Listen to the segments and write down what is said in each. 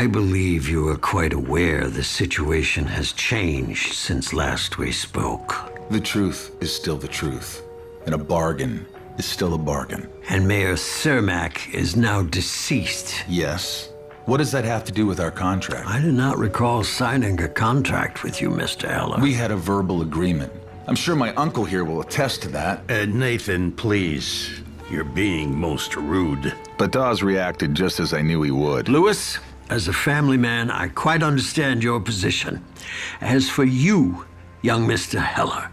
I believe you are quite aware the situation has changed since last we spoke. The truth is still the truth, and a bargain is still a bargain. And Mayor Cermak is now deceased. Yes. What does that have to do with our contract? I do not recall signing a contract with you, Mr. Heller. We had a verbal agreement. I'm sure my uncle here will attest to that. Nathan, please. You're being most rude. But Dawes reacted just as I knew he would. Lewis, as a family man, I quite understand your position. As for you, young Mr. Heller,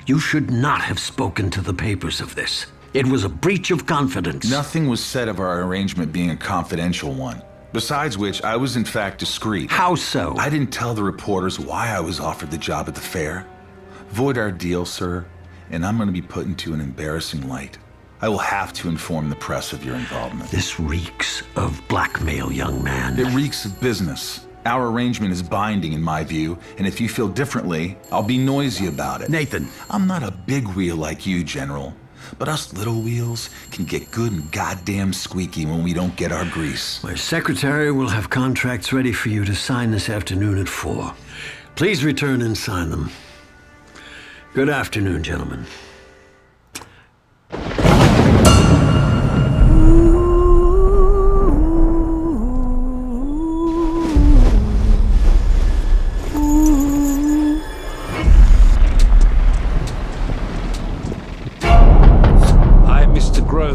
you should not have spoken to the papers of this. It was a breach of confidence. Nothing was said of our arrangement being a confidential one. Besides which, I was in fact discreet. How so? I didn't tell the reporters why I was offered the job at the fair. Void our deal, sir, and I'm going to be put into an embarrassing light. I will have to inform the press of your involvement. This reeks of blackmail, young man. It reeks of business. Our arrangement is binding in my view, and if you feel differently, I'll be noisy about it. Nathan. I'm not a big wheel like you, General, but us little wheels can get good and goddamn squeaky when we don't get our grease. My secretary will have contracts ready for you to sign this afternoon at 4. Please return and sign them. Good afternoon, gentlemen.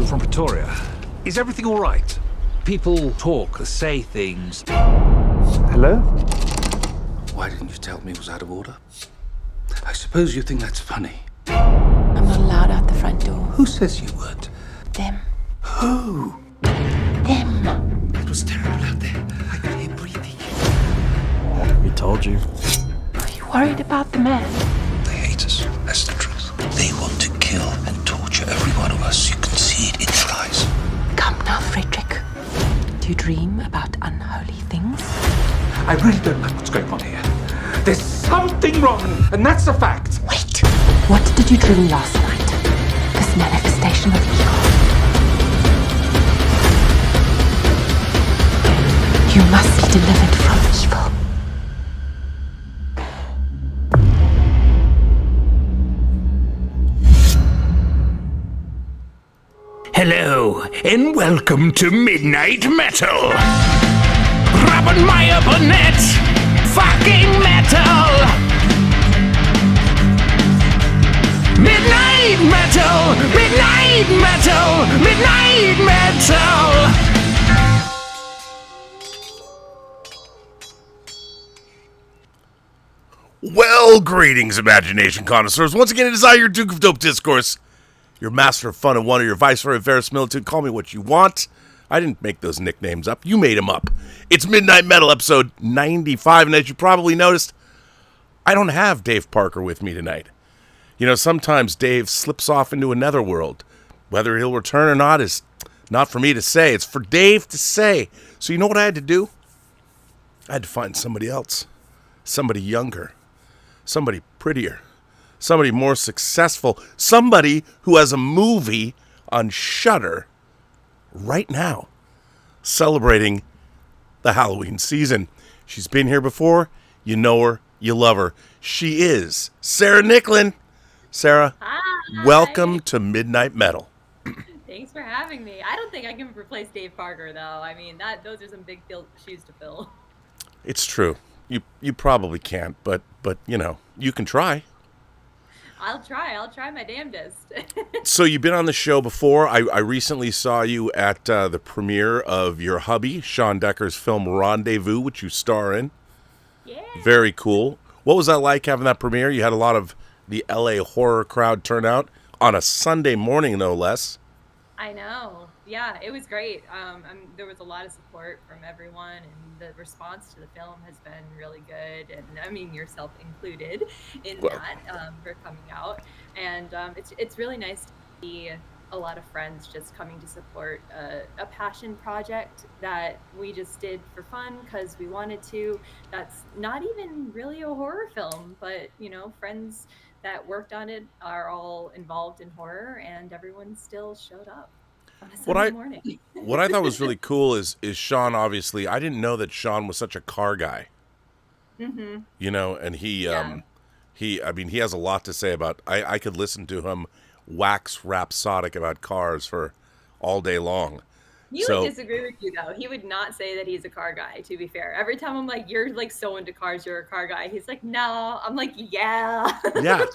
From Pretoria. Is everything all right? People talk, say things. Hello? Why didn't you tell me it was out of order? I suppose you think that's funny. I'm not allowed out the front door. Who says you weren't? Them. Who? Them. It was terrible out there. I could hear breathing. We told you. Are you worried about the man? They hate us. That's the truth. They want to kill and torture every one of us. You can see it in their eyes. Come now, Frederick. Do you dream about unholy things? I really don't like what's going on here. There's something wrong, and that's a fact. Wait. What did you dream last night? This manifestation of evil. You must be delivered from evil. Hello, and welcome to Midnight Metal. Robin Meyer Burnett, fucking metal. Midnight Metal, Midnight Metal, Midnight Metal. Well, greetings, imagination connoisseurs. Once again, it is I, your Duke of Dope Discourse, your master of fun and wonder, your viceroy of verisimilitude. Call me what you want. I didn't make those nicknames up. You made them up. It's Midnight Metal, episode 95, and as you probably noticed, I don't have Dave Parker with me tonight. You know, sometimes Dave slips off into another world. Whether he'll return or not is not for me to say. It's for Dave to say. So you know what I had to do? I had to find somebody else. Somebody younger. Somebody prettier. Somebody more successful, somebody who has a movie on Shudder right now, celebrating the Halloween season. She's been here before. You know her. You love her. She is Sarah Nicklin. Sarah, hi. Welcome to Midnight Metal. Thanks for having me. I don't think I can replace Dave Parker, though. I mean, those are some big shoes to fill. It's true. You probably can't, but you know, you can try. I'll try my damnedest. So you've been on the show before. I recently saw you at the premiere of your hubby, Sean Decker's film Rendezvous, which you star in. Yeah. Very cool. What was that like having that premiere? You had a lot of the LA horror crowd turn out on a Sunday morning, no less. I know. Yeah, it was great. There was a lot of support from everyone, and the response to the film has been really good. And I mean, yourself included in that for coming out. And it's really nice to see a lot of friends just coming to support a passion project that we just did for fun because we wanted to. That's not even really a horror film, but you know, friends that worked on it are all involved in horror, and everyone still showed up. on a What Sunday I morning. what I thought was really cool is Sean. Obviously, I didn't know that Sean was such a car guy. Mm-hmm. You know, and he I mean, he has a lot to say about. I could listen to him wax rhapsodic about cars for all day long. He So would disagree with you though. He would not say that he's a car guy, to be fair. Every time I'm like, you're like so into cars, you're a car guy. He's like, no. I'm like, yeah. yeah.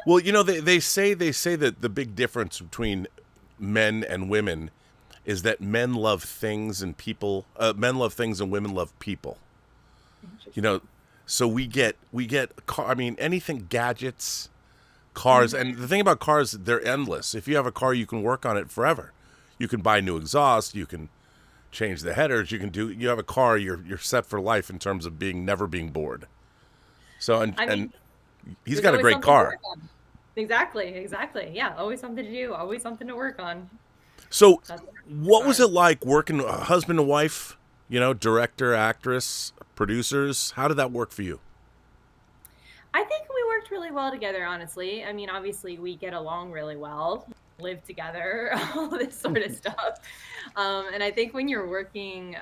Well, you know, they say that the big difference between men and women is that men love things and people. Men love things and women love people. You know, so we get car. I mean, anything gadgets, cars, and the thing about cars, they're endless. If you have a car, you can work on it forever. You can buy new exhaust. You can change the headers. You have a car. You're set for life in terms of never being bored. So and he's got a great car. Exactly. Yeah, always something to do. Always something to work on. So, what was it like working husband and wife? You know, director, actress, producers. How did that work for you? I think we worked really well together, honestly. I mean, obviously, we get along really well, live together, all this sort of stuff. And I think when you're working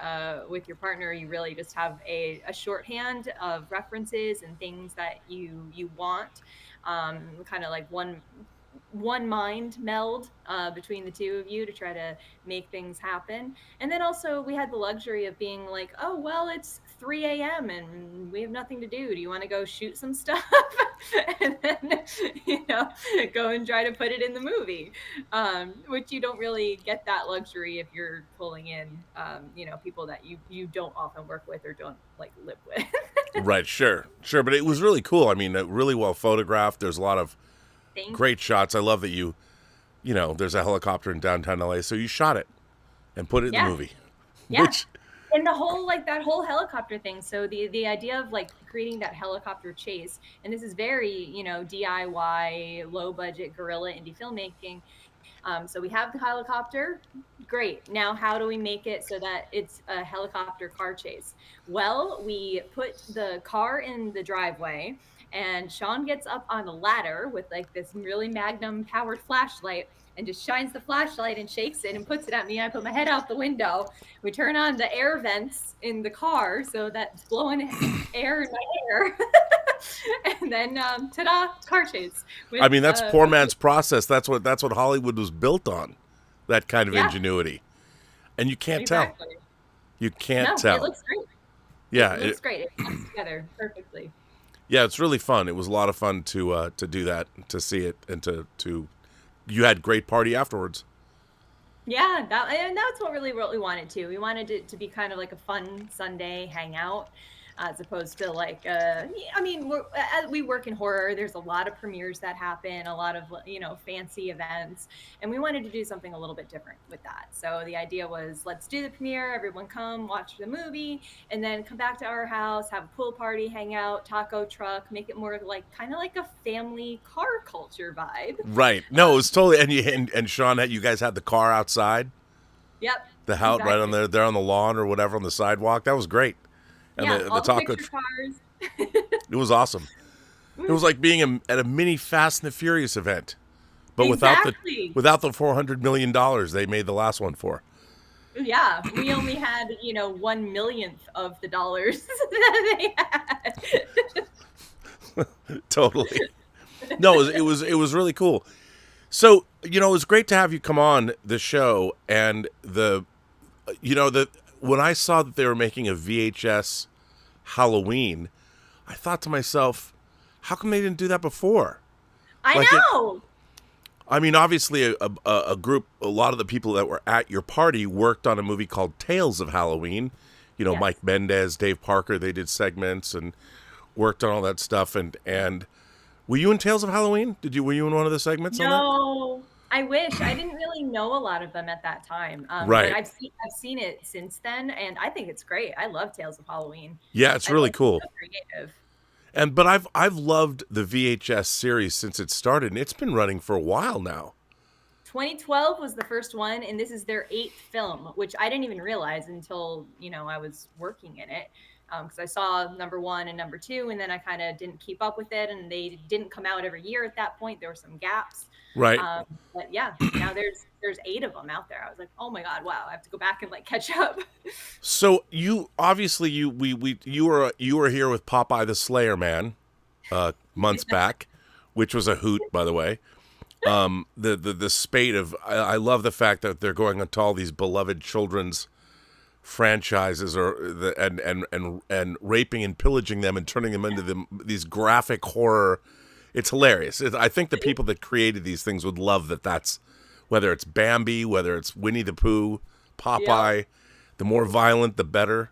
with your partner, you really just have a shorthand of references and things that you want, kind of like one mind meld between the two of you to try to make things happen. And then also we had the luxury of being like, oh, well, it's 3 a.m. and we have nothing to do. Do you want to go shoot some stuff? And then, go and try to put it in the movie, which you don't really get that luxury if you're pulling in, people that you don't often work with or don't like live with. Right, sure. But it was really cool. I mean, really well photographed. There's a lot of great shots. I love that there's a helicopter in downtown LA, so you shot it and put it in the movie. Yeah. And the whole that whole helicopter thing. So the idea of like creating that helicopter chase, and this is very, DIY, low budget guerrilla indie filmmaking. So we have the helicopter. Great. Now, how do we make it so that it's a helicopter car chase? Well, we put the car in the driveway, and Sean gets up on the ladder with like this really magnum powered flashlight and just shines the flashlight and shakes it and puts it at me. I put my head out the window. We turn on the air vents in the car so that's blowing air in my hair. And then ta-da, car chase. I mean, that's poor man's process. That's what Hollywood was built on. That kind of ingenuity. And you can't tell. You can't tell. It looks great. Yeah, it looks great. It comes together perfectly. Yeah, it's really fun. It was a lot of fun to do that, to see it, and to you had great party afterwards. Yeah, that's what we wanted to. We wanted it to be kind of like a fun Sunday hangout, as opposed to like, we work in horror. There's a lot of premieres that happen, a lot of, fancy events. And we wanted to do something a little bit different with that. So the idea was, let's do the premiere, everyone come watch the movie, and then come back to our house, have a pool party, hang out, taco truck, make it more like kind of like a family car culture vibe. Right. No, it was totally, and Sean, you guys had the car outside? Yep. The house exactly. Right on there on the lawn or whatever on the sidewalk. That was great. And the taco cars. It was awesome. It was like being at a mini Fast and the Furious event, but exactly. without the $400 million they made the last one for. Yeah, we only had 1/1,000,000th of the dollars that they had. Totally. No, it was really cool. So it was great to have you come on the show, and when I saw that they were making a VHS Halloween, I thought to myself, how come they didn't do that before? I know. I mean, obviously, a lot of the people that were at your party worked on a movie called Tales of Halloween. Yes. Mike Mendez, Dave Parker, they did segments and worked on all that stuff. And were you in Tales of Halloween? Were you in one of the segments? No. I wish. I didn't really know a lot of them at that time. Right. But I've seen it since then, and I think it's great. I love Tales of Halloween. Yeah, it's really cool. So creative. But I've loved the VHS series since it started, and it's been running for a while now. 2012 was the first one, and this is their 8th film, which I didn't even realize until I was working in it. because I saw number 1 and number 2, and then I kind of didn't keep up with it, and they didn't come out every year at that point. There were some gaps. Right. But yeah, now there's 8 of them out there. I was like, oh my god, wow, I have to go back and like catch up. So you obviously you were here with Popeye the Slayer Man months back, which was a hoot, by the way. The spate of I love the fact that they're going into all these beloved children's franchises and raping and pillaging them and turning them into these graphic horror. It's hilarious. I think the people that created these things would love that. That's whether it's Bambi, whether it's Winnie the Pooh, Popeye. The more violent, the better.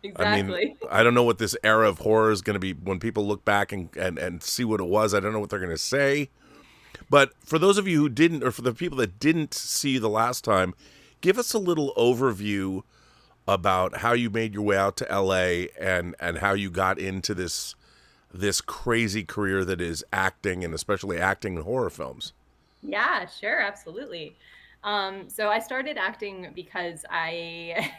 Exactly. I mean, I don't know what this era of horror is going to be when people look back and see what it was. I don't know what they're going to say. But for those of you who didn't, or for the people that didn't see the last time, give us a little overview about how you made your way out to LA and how you got into this crazy career that is acting, and especially acting in horror films. Yeah, sure, absolutely. So I started acting because I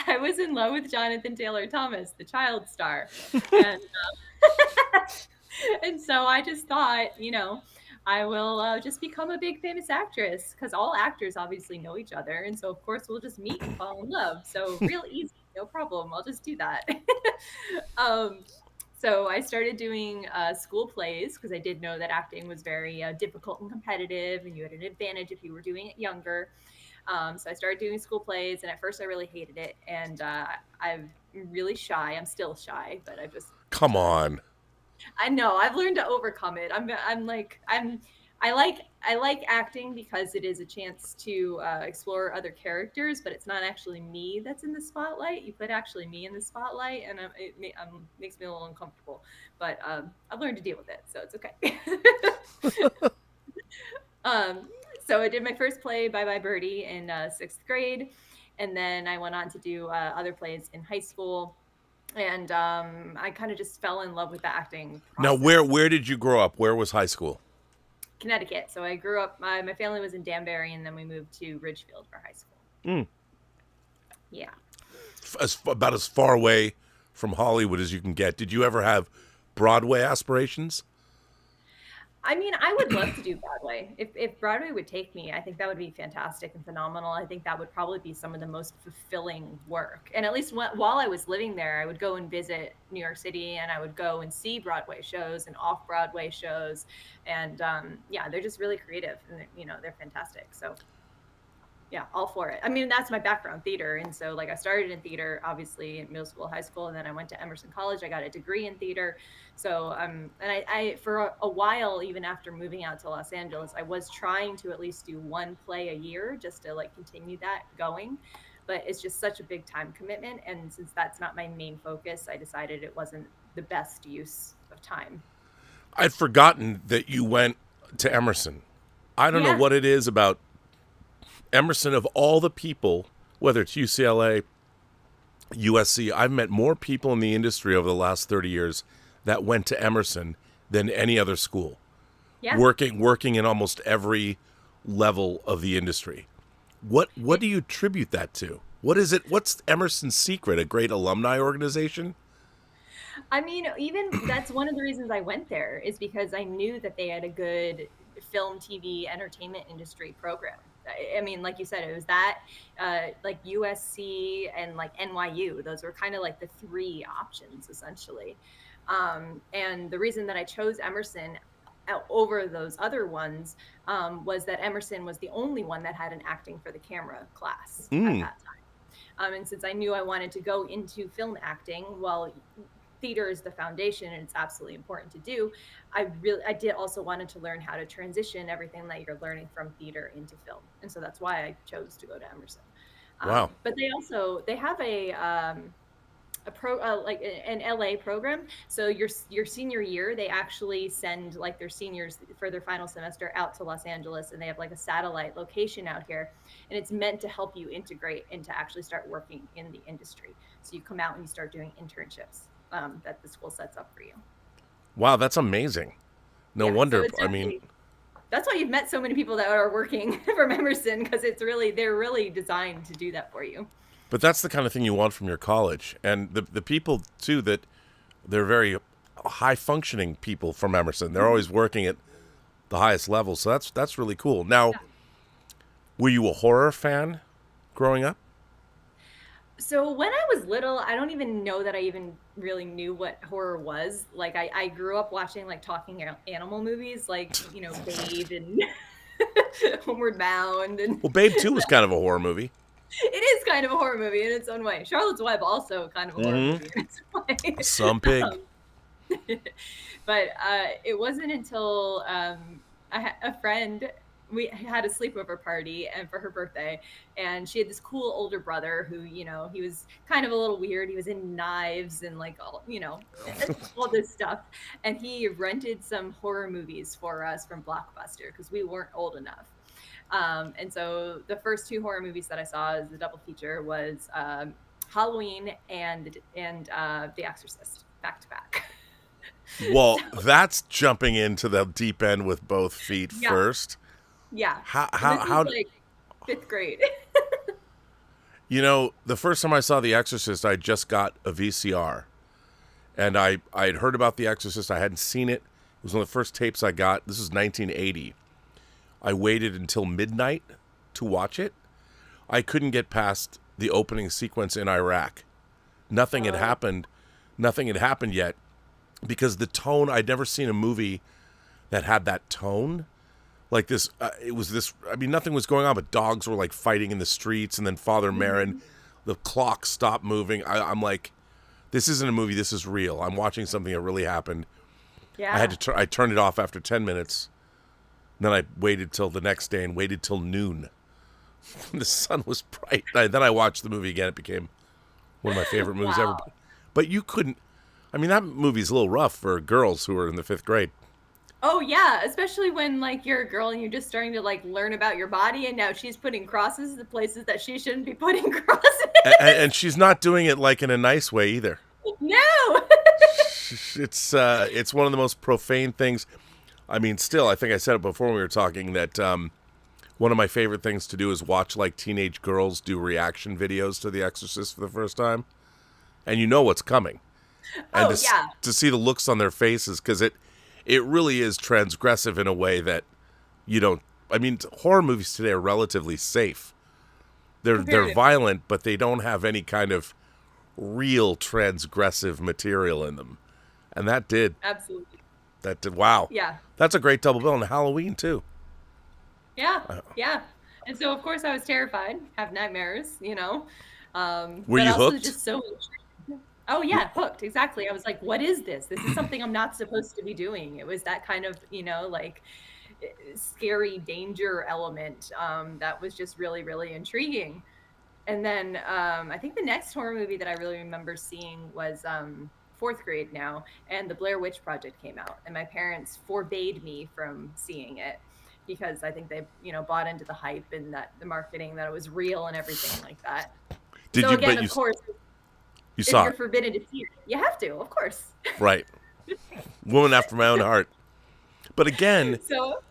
I was in love with Jonathan Taylor Thomas, the child star, and and so I just thought, I will just become a big famous actress, because all actors obviously know each other, and so of course we'll just meet and fall in love. So real easy, no problem. I'll just do that. So I started doing school plays, because I did know that acting was very difficult and competitive, and you had an advantage if you were doing it younger. So I started doing school plays, and at first I really hated it, and I'm really shy. I'm still shy, but Come on. I know I've learned to overcome it. I like acting because it is a chance to explore other characters, but it's not actually me that's in the spotlight. You put actually me in the spotlight, and it makes me a little uncomfortable. But I've learned to deal with it, so it's okay. So I did my first play, Bye Bye Birdie, in 6th grade, and then I went on to do other plays in high school. And I kind of just fell in love with the acting process. Now, where did you grow up? Where was high school? Connecticut. So I grew up, my family was in Danbury, and then we moved to Ridgefield for high school. Yeah. About as far away from Hollywood as you can get. Did you ever have Broadway aspirations? I mean, I would love to do Broadway. If Broadway would take me, I think that would be fantastic and phenomenal. I think that would probably be some of the most fulfilling work. And at least while I was living there, I would go and visit New York City, and I would go and see Broadway shows and off-Broadway shows. And yeah, they're just really creative, and they're fantastic. So yeah, all for it. I mean, that's my background, theater. And so I started in theater, obviously, in middle school, high school, and then I went to Emerson College. I got a degree in theater. So, and I for a while, even after moving out to Los Angeles, I was trying to at least do 1 play a year just to continue that going. But it's just such a big time commitment. And since that's not my main focus, I decided it wasn't the best use of time. I'd forgotten that you went to Emerson. I don't know what it is about Emerson. Of all the people, whether it's UCLA, USC, I've met more people in the industry over the last 30 years that went to Emerson than any other school. Yeah. Working in almost every level of the industry. What do you attribute that to? What is it? What's Emerson's secret? A great alumni organization? I mean, even that's one of the reasons I went there, is because I knew that they had a good film, TV, entertainment industry program. I mean, like you said, it was that, USC and NYU. Those were kind of the 3 options, essentially. And the reason that I chose Emerson over those other ones was that Emerson was the only one that had an acting for the camera class at that time. And since I knew I wanted to go into film acting, well, theater is the foundation and it's absolutely important to do. I did also wanted to learn how to transition everything that you're learning from theater into film. And so that's why I chose to go to Emerson. Wow. But they have an LA program. So your senior year, they actually send their seniors for their final semester out to Los Angeles, and they have a satellite location out here, and it's meant to help you integrate and to actually start working in the industry. So you come out and you start doing internships that the school sets up for you. Wow, that's amazing. No wonder. So that's why you've met so many people that are working from Emerson, because they're really designed to do that for you. But that's the kind of thing you want from your college. And the people, too, that they're very high-functioning people from Emerson. They're always working at the highest level. So that's really cool. Now, were you a horror fan growing up? So when I was little, I don't even know that I even really knew what horror was. Like I grew up watching like talking animal movies, like, you know, Babe and Homeward Bound. And Well, Babe 2 was kind of a horror movie. it is kind of a horror movie in its own way. Charlotte's Web also kind of a horror movie in its own way. Some pig. But it wasn't until I had a friend, we had a sleepover party and for her birthday, and she had this cool older brother who, you know, he was kind of a little weird. He was in Knives and like all, you know, all this stuff. And he rented some horror movies for us from Blockbuster because we weren't old enough. And so the first 2 horror movies that I saw as a double feature was Halloween and The Exorcist, back to back. Well, that's jumping into the deep end with both feet first. Yeah. How like 5th grade. You know, the first time I saw The Exorcist, I just got a VCR. And I had heard about The Exorcist. I hadn't seen it. It was one of the first tapes I got. This was 1980. I waited until midnight to watch it. I couldn't get past the opening sequence in Iraq. Nothing had happened. Nothing had happened yet. Because the tone, I'd never seen a movie that had that tone. Like this, it was this, I mean, nothing was going on, but dogs were like fighting in the streets, and then Father Marin, the clock stopped moving. I'm like, this isn't a movie, this is real. I'm watching something that really happened. Yeah. I turned it off after 10 minutes. And then I waited till the next day and waited till noon. The sun was bright. Then I watched the movie again. It became one of my favorite movies ever. But you couldn't, I mean, that movie's a little rough for girls who are in the 5th grade. Oh yeah, especially when like you're a girl and you're just starting to like learn about your body, and now she's putting crosses the places that she shouldn't be putting crosses. And she's not doing it like in a nice way either. No. It's one of the most profane things. I mean, still, I think I said it before when we were talking that one of my favorite things to do is watch like teenage girls do reaction videos to The Exorcist for the first time, and you know what's coming. And to see the looks on their faces, because it really is transgressive in a way that you don't. I mean, horror movies today are relatively safe. They're violent, but they don't have any kind of real transgressive material in them, and that did. Absolutely. That did. Wow. Yeah. That's a great double bill on Halloween too. Yeah. Yeah. And so of course I was terrified, have nightmares, you know. Were you also hooked? just so intrigued. Oh yeah, hooked, exactly. I was like, what is this? This is something I'm not supposed to be doing. It was that kind of, you know, like scary danger element that was just really, really intriguing. And then I think the next horror movie that I really remember seeing was 4th grade now, and the Blair Witch Project came out, and my parents forbade me from seeing it because I think they, you know, bought into the hype and that the marketing, that it was real and everything like that. Did so you? Again, But of course, you if saw you're it, forbidden to see it, you have to, of course. right? Woman after my own heart. But again, So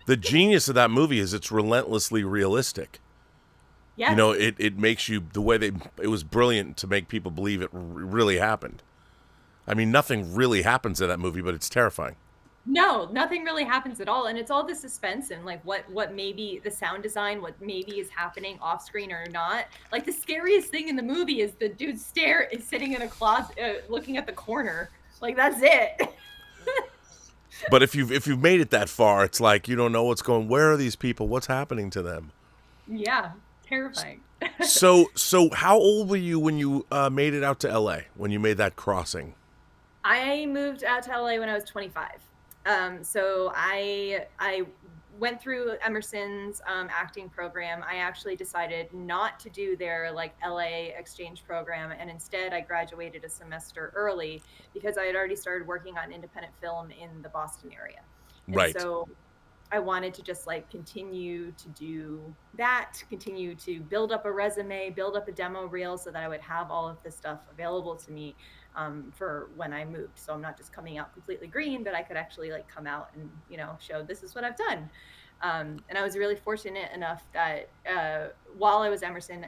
the genius of that movie is it's relentlessly realistic. yeah, You know, it makes you the way it was brilliant to make people believe it really happened. I mean, nothing really happens in that movie, but it's terrifying. no, nothing really happens at all, and it's all the suspense and like what maybe the sound design, what maybe is happening off screen or not. Like the scariest thing in the movie is the dude is sitting in a closet, looking at the corner. Like that's it. But if you've made it that far, it's like you don't know what's going. Where are these people? What's happening to them? Yeah, terrifying. So how old were you when you made it out to LA? When you made that crossing? I moved out to LA when I was 25. So I went through Emerson's acting program. I actually decided not to do their like LA exchange program, and instead I graduated a semester early because I had already started working on independent film in the Boston area. And Right. so I wanted to just like continue to do that, continue to build up a resume, build up a demo reel so that I would have all of this stuff available to me for when I moved. So I'm not just coming out completely green, but I could actually like come out and, you know, show this is what I've done. And I was really fortunate enough that while I was Emerson,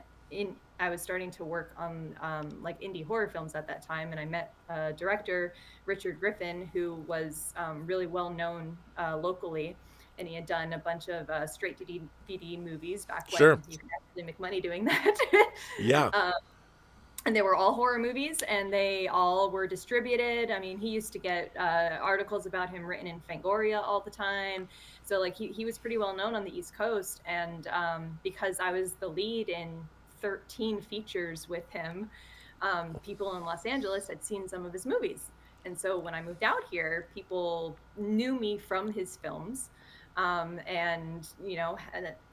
I was starting to work on like indie horror films at that time, and I met director Richard Griffin, who was really well known locally, and he had done a bunch of straight to DVD movies back Sure. when you could actually make money doing that. Yeah. And they were all horror movies, and they all were distributed. I mean, he used to get articles about him written in Fangoria all the time. So like he was pretty well known on the East Coast, and because I was the lead in 13 features with him, people in Los Angeles had seen some of his movies. And so when I moved out here, people knew me from his films. And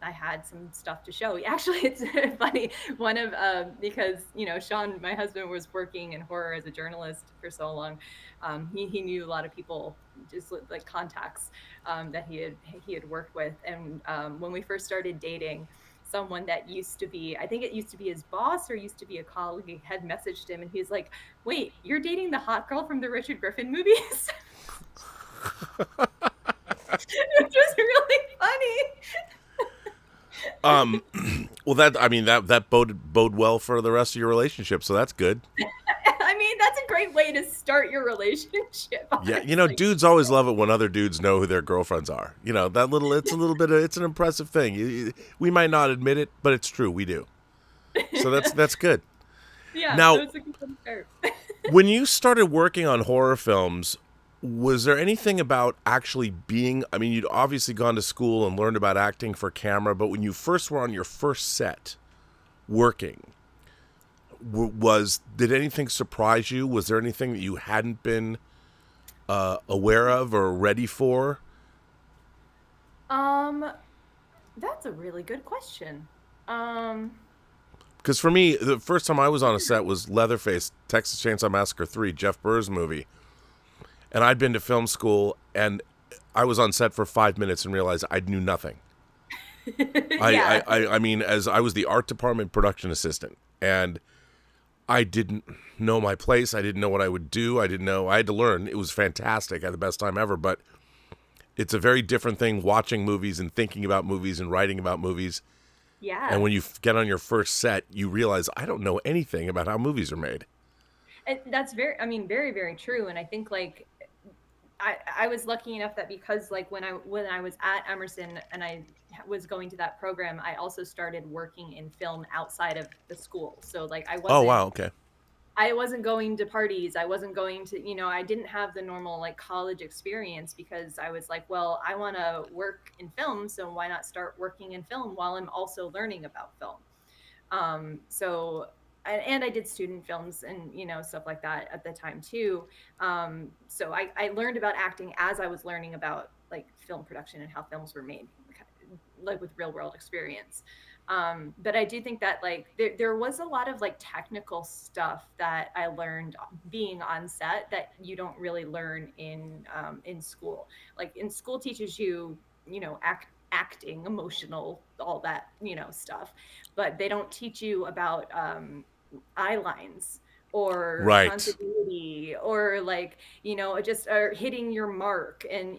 I had some stuff to show. Actually, it's funny. One of because Sean, my husband, was working in horror as a journalist for so long. He knew a lot of people, just like contacts that he had worked with. And when we first started dating, someone that used to be, I think it used to be his boss or used to be a colleague, had messaged him, and he's like, "Wait, you're dating the hot girl from the Richard Griffin movies?" Which was really funny. Well, that bode well for the rest of your relationship, so that's good. I mean, that's a great way to start your relationship. Yeah, honestly. dudes always love it when other dudes know who their girlfriends are. It's an impressive thing. We might not admit it, but it's true. We do. So that's good. Yeah. Now, so it's a good way to start. when you started working on horror films, was there anything about actually being, I mean, you'd obviously gone to school and learned about acting for camera, but when you first were on your first set working, did anything surprise you? Was there anything that you hadn't been aware of or ready for? That's a really good question. Because for me, the first time I was on a set was Leatherface, Texas Chainsaw Massacre 3, Jeff Burr's movie. And I'd been to film school, and I was on set for 5 minutes and realized I knew nothing. Yeah. I mean, as I was the art department production assistant, and I didn't know my place. I didn't know what I would do. I didn't know. I had to learn. It was fantastic. I had the best time ever, but it's a very different thing watching movies and thinking about movies and writing about movies. Yeah. And when you get on your first set, you realize I don't know anything about how movies are made. And that's very, very true. And I think like I was lucky enough that because like when I was at Emerson and I was going to that program, I also started working in film outside of the school. So like I wasn't. Oh wow, okay. I wasn't going to parties. I wasn't going to, I didn't have the normal like college experience because I was like, well, I want to work in film. So why not start working in film while I'm also learning about film? And I did student films and, stuff like that at the time too. So I learned about acting as I was learning about like film production and how films were made, like with real world experience. But I do think that like there was a lot of like technical stuff that I learned being on set that you don't really learn in school. Like in school teaches you, acting, emotional, all that, stuff, but they don't teach you about eye lines or Right. continuity or like, just hitting your mark. And,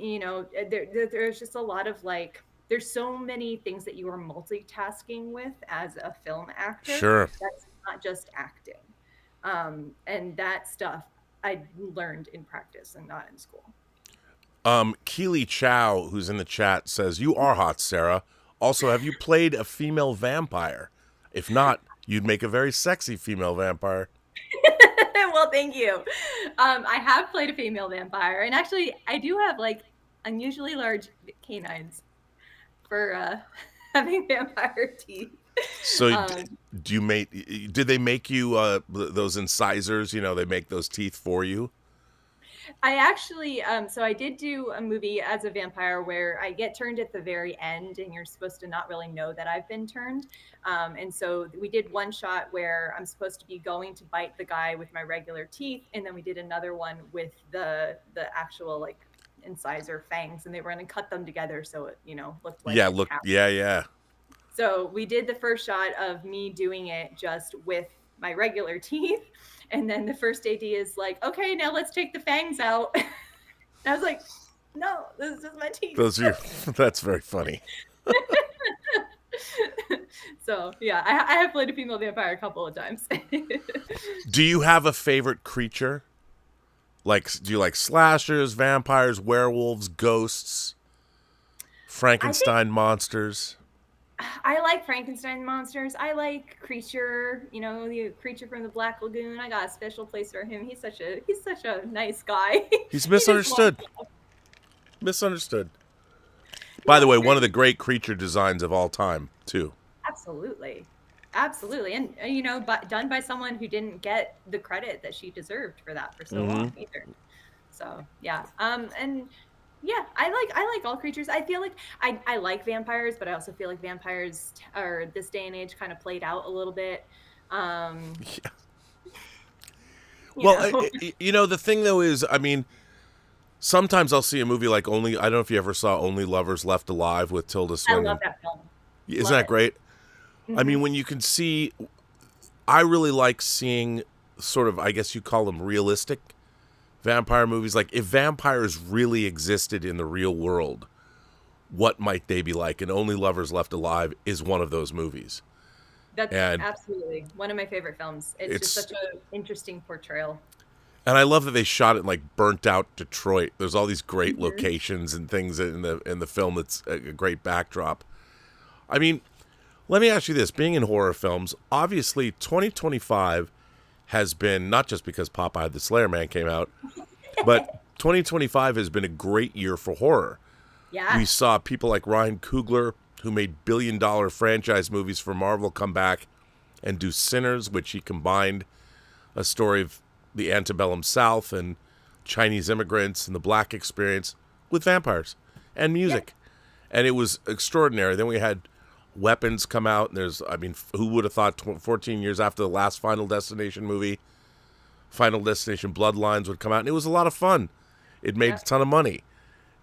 there's just a lot of like, there's so many things that you are multitasking with as a film actor. Sure. That's not just acting. And that stuff I learned in practice and not in school. Keely Chow, who's in the chat, says, "You are hot, Sarah. Also, have you played a female vampire? If not, you'd make a very sexy female vampire." Well, thank you. I have played a female vampire, and actually, I do have like unusually large canines for having vampire teeth. So, did they make you those incisors? They make those teeth for you. I actually, so I did do a movie as a vampire where I get turned at the very end and you're supposed to not really know that I've been turned. And so we did one shot where I'm supposed to be going to bite the guy with my regular teeth. And then we did another one with the actual like incisor fangs, and they were going to cut them together. So it, looked like. Yeah. So we did the first shot of me doing it just with my regular teeth. And then the first AD is like, okay, now let's take the fangs out. And I was like, no, this is just my teeth. That's very funny. So yeah, I have played a female vampire a couple of times. Do you have a favorite creature? Like, do you like slashers, vampires, werewolves, ghosts, Frankenstein monsters? I like Frankenstein monsters. I like Creature, the creature from the Black Lagoon. I got a special place for him. He's such a nice guy. He's He just misunderstood. loves- Misunderstood. By the way, one of the great creature designs of all time, too. Absolutely. Absolutely. And, done by someone who didn't get the credit that she deserved for that for so long either. So, yeah. And yeah, I like all creatures. I feel like I like vampires, but I also feel like vampires are this day and age kind of played out a little bit. Yeah. You Well, know. the thing though is, I mean, sometimes I'll see a movie like I don't know if you ever saw Only Lovers Left Alive with Tilda I Swinton. love that film. Isn't Love that it. great? I mean, when you can see, I really like seeing sort of, I guess you call them realistic vampire movies. Like if vampires really existed in the real world, what might they be like? And Only Lovers Left Alive is one of those movies. That's And absolutely one of my favorite films. It's just such an interesting portrayal. And I love that they shot it in like burnt out Detroit. There's all these great locations and things in the film that's a great backdrop. I mean, let me ask you this. Being in horror films, obviously 2025 has been, not just because Popeye the Slayer Man came out, but 2025 has been a great year for horror. Yeah. We saw people like Ryan Coogler, who made billion-dollar franchise movies for Marvel, come back and do Sinners, which he combined a story of the antebellum South and Chinese immigrants and the black experience with vampires and music. Yeah. And it was extraordinary. Then we had Weapons come out. And who would have thought 14 years after the last Final Destination movie, Final Destination Bloodlines would come out. And it was a lot of fun. It made a ton of money,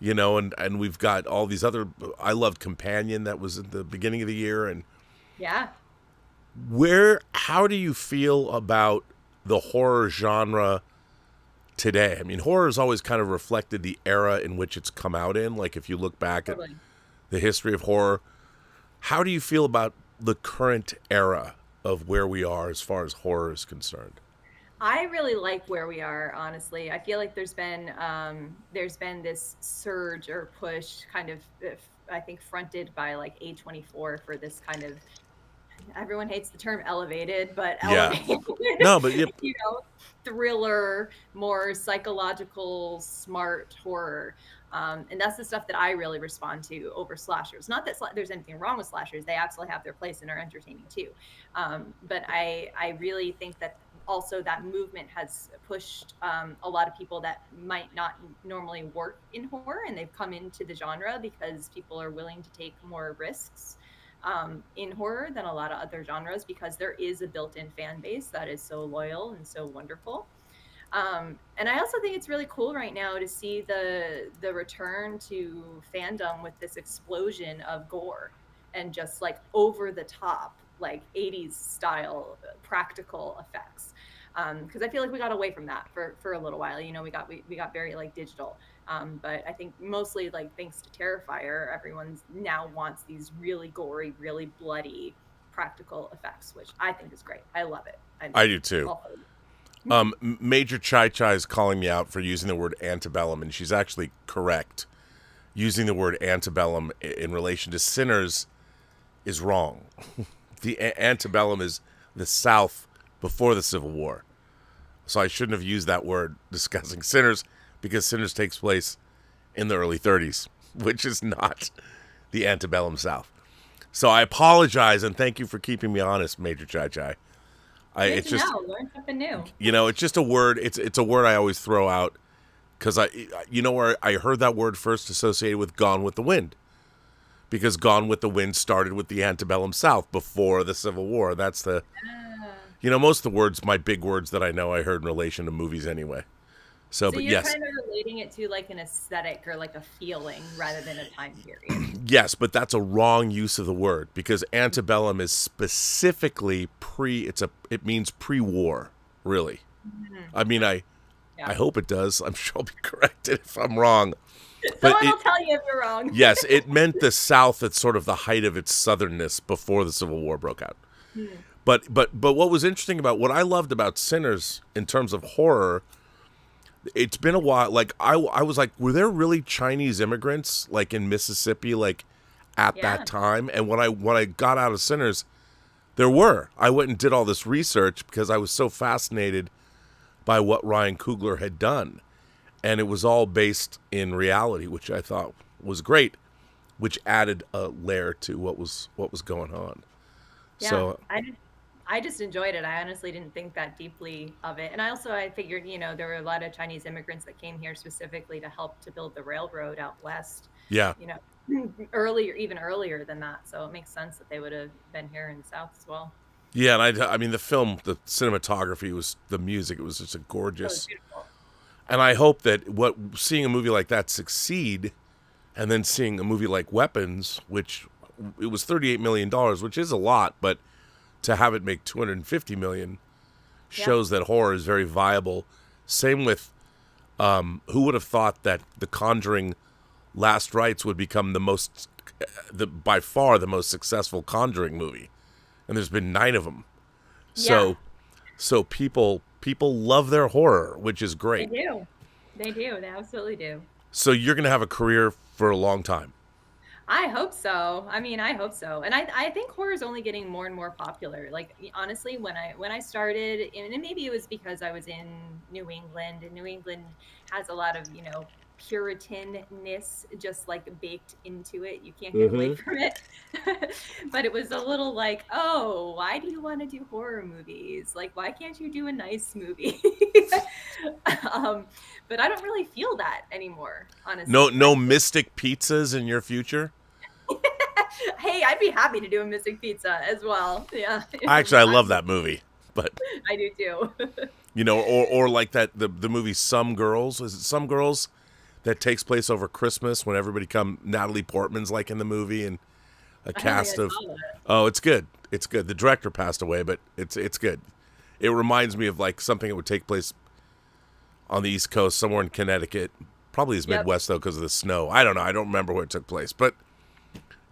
and we've got all these other, I loved Companion that was at the beginning of the year. And Yeah. how do you feel about the horror genre today? I mean, horror has always kind of reflected the era in which it's come out in. Like if you look back at the history of horror, how do you feel about the current era of where we are as far as horror is concerned? I really like where we are, honestly. I feel like there's been this surge or push kind of, I think, fronted by like A24 for this kind of, everyone hates the term elevated, but elevated, no, but thriller, more psychological, smart horror. And that's the stuff that I really respond to over slashers. Not that there's anything wrong with slashers. They absolutely have their place and are entertaining too. But I really think that also that movement has pushed a lot of people that might not normally work in horror, and they've come into the genre because people are willing to take more risks in horror than a lot of other genres, because there is a built-in fan base that is so loyal and so wonderful. And I also think it's really cool right now to see the return to fandom with this explosion of gore and just like over the top, like 80s style practical effects. Because I feel like we got away from that for a little while. We got very like digital. But I think mostly like thanks to Terrifier, everyone now wants these really gory, really bloody practical effects, which I think is great. I love it. I do too. Major Chai Chai is calling me out for using the word antebellum, and she's actually correct. Using the word antebellum in relation to Sinners is wrong. The antebellum is the South before the Civil War. So I shouldn't have used that word discussing Sinners, because Sinners takes place in the early 30s, which is not the antebellum South. So I apologize, and thank you for keeping me honest, Major Chai Chai. Learn something new. It's just a word. It's a word I always throw out because where I heard that word first associated with Gone with the Wind, because Gone with the Wind started with the antebellum South before the Civil War. That's the, most of the words, my big words that I know, I heard in relation to movies anyway. So but you're yes, kind of relating it to like an aesthetic or like a feeling rather than a time period. Yes, but that's a wrong use of the word, because antebellum is specifically it means pre-war, really. I mean, I hope it does. I'm sure I'll be corrected if I'm wrong. Someone will tell you if you're wrong. Yes, it meant the South at sort of the height of its southernness before the Civil War broke out. But what was interesting about what I loved about Sinners in terms of horror, it's been a while. Like I was like, were there really Chinese immigrants like in Mississippi like at that time? And when I got out of Sinners, there were. I went and did all this research because I was so fascinated by what Ryan Coogler had done. And it was all based in reality, which I thought was great, which added a layer to what was going on. Yeah, So I just enjoyed it. I honestly didn't think that deeply of it. And I figured, there were a lot of Chinese immigrants that came here specifically to help to build the railroad out west. yeah. Even earlier than that. So it makes sense that they would have been here in the South as well. Yeah, and I mean, the film, the cinematography the music, it was just a gorgeous. Beautiful. And I hope that seeing a movie like that succeed, and then seeing a movie like Weapons, which it was $38 million, which is a lot, but to have it make $250 million shows that horror is very viable. Same with, who would have thought that The Conjuring Last Rites would become by far the most successful Conjuring movie, and there's been 9 of them. So people love their horror, which is great. They do. They absolutely do. So you're gonna have a career for a long time. I hope so. I hope so. And I think horror is only getting more and more popular. Like, honestly, when I started, and maybe it was because I was in New England, and New England has a lot of, Puritanness just like baked into it. You can't get away from it. But it was a little like, oh, why do you want to do horror movies? Like, why can't you do a nice movie? But I don't really feel that anymore, honestly. No Mystic Pizzas in your future? Hey, I'd be happy to do a Mystic Pizza as well. Yeah. Actually, I love that movie, but I do too. or like that the movie Some Girls. Is it Some Girls that takes place over Christmas when everybody Natalie Portman's like in the movie and a cast of it's good. It's good. The director passed away, but it's good. It reminds me of like something that would take place on the East Coast, somewhere in Connecticut. Probably is Midwest though because of the snow. I don't know. I don't remember where it took place, but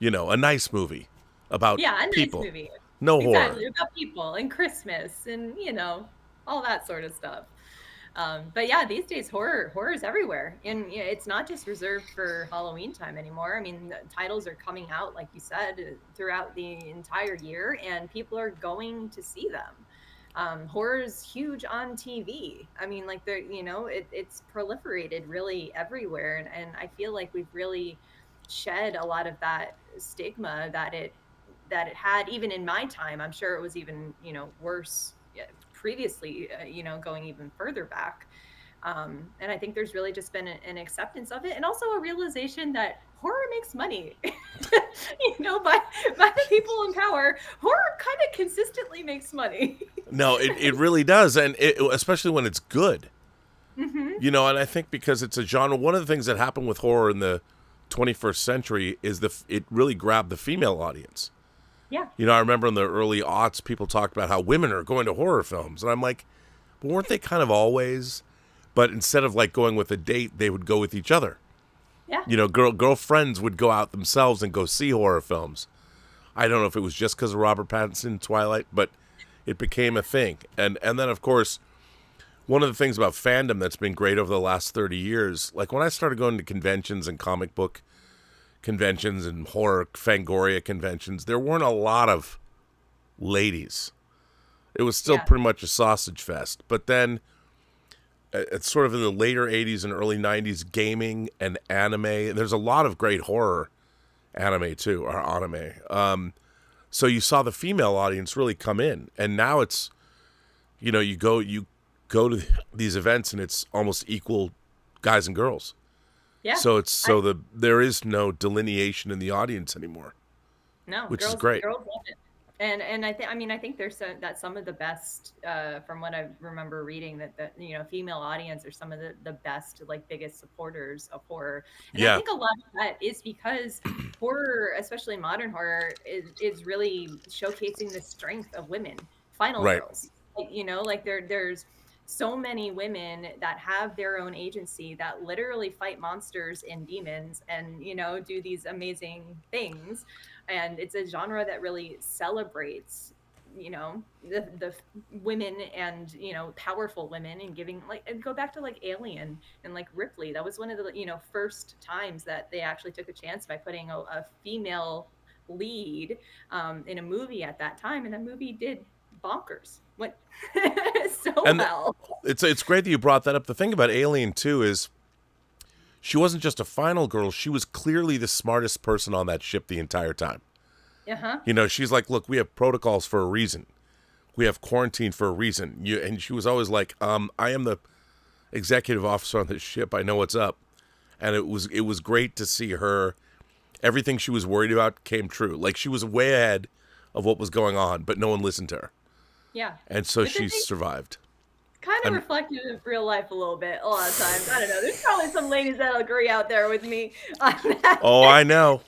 a nice movie about people. Nice movie. No exactly, horror. About people and Christmas and all that sort of stuff. But yeah, these days horror is everywhere, and it's not just reserved for Halloween time anymore. I mean, the titles are coming out, like you said, throughout the entire year, and people are going to see them. Horror is huge on TV. I mean, like it's proliferated really everywhere, and I feel like we've really shed a lot of that stigma that it had even in my time. I'm sure it was even worse previously, going even further back. And I think there's really just been an acceptance of it, and also a realization that horror makes money. By the people in power, horror kind of consistently makes money. No, it really does, and especially when it's good. And I think because it's a genre, one of the things that happened with horror in the 21st century is it really grabbed the female audience. Yeah. I remember in the early aughts, people talked about how women are going to horror films. And I'm like, but weren't they kind of always? But instead of like going with a date, they would go with each other. Yeah. Girlfriends would go out themselves and go see horror films. I don't know if it was just because of Robert Pattinson, Twilight, but it became a thing. And then, of course, one of the things about fandom that's been great over the last 30 years, like when I started going to conventions and comic book conventions and horror Fangoria conventions, there weren't a lot of ladies. It was still pretty much a sausage fest. But then it's sort of in the later 80s and early 90s, gaming and anime. There's a lot of great horror anime too, or anime. So you saw the female audience really come in, and now it's, you go to these events and it's almost equal guys and girls. Yeah. So there is no delineation in the audience anymore. No, which is great. Girls love it. And I think there's some of the best, from what I remember reading, that female audience are some of the best, like biggest supporters of horror. And I think a lot of that is because horror, especially modern horror, is really showcasing the strength of women, final girls. Like, there's so many women that have their own agency that literally fight monsters and demons and, you know, do these amazing things. And it's a genre that really celebrates, you know, the women and, you know, powerful women, and giving, like, and go back to like Alien and like Ripley. That was one of the, you know, first times that they actually took a chance by putting a female lead in a movie at that time, and that movie did bonkers, went so And well. it's great that you brought that up. The thing about Alien too is she wasn't just a final girl, she was clearly the smartest person on that ship the entire time. Uh-huh. You know, she's like, look, we have protocols for a reason. We have quarantine for a reason. And she was always like, I am the executive officer on this ship. I know what's up. And it was great to see her. Everything she was worried about came true. Like, she was way ahead of what was going on, but no one listened to her. Yeah. And so Which she survived. Kind of reflective of real life a little bit a lot of times. I don't know. There's probably some ladies that'll agree out there with me on that. Oh, I know.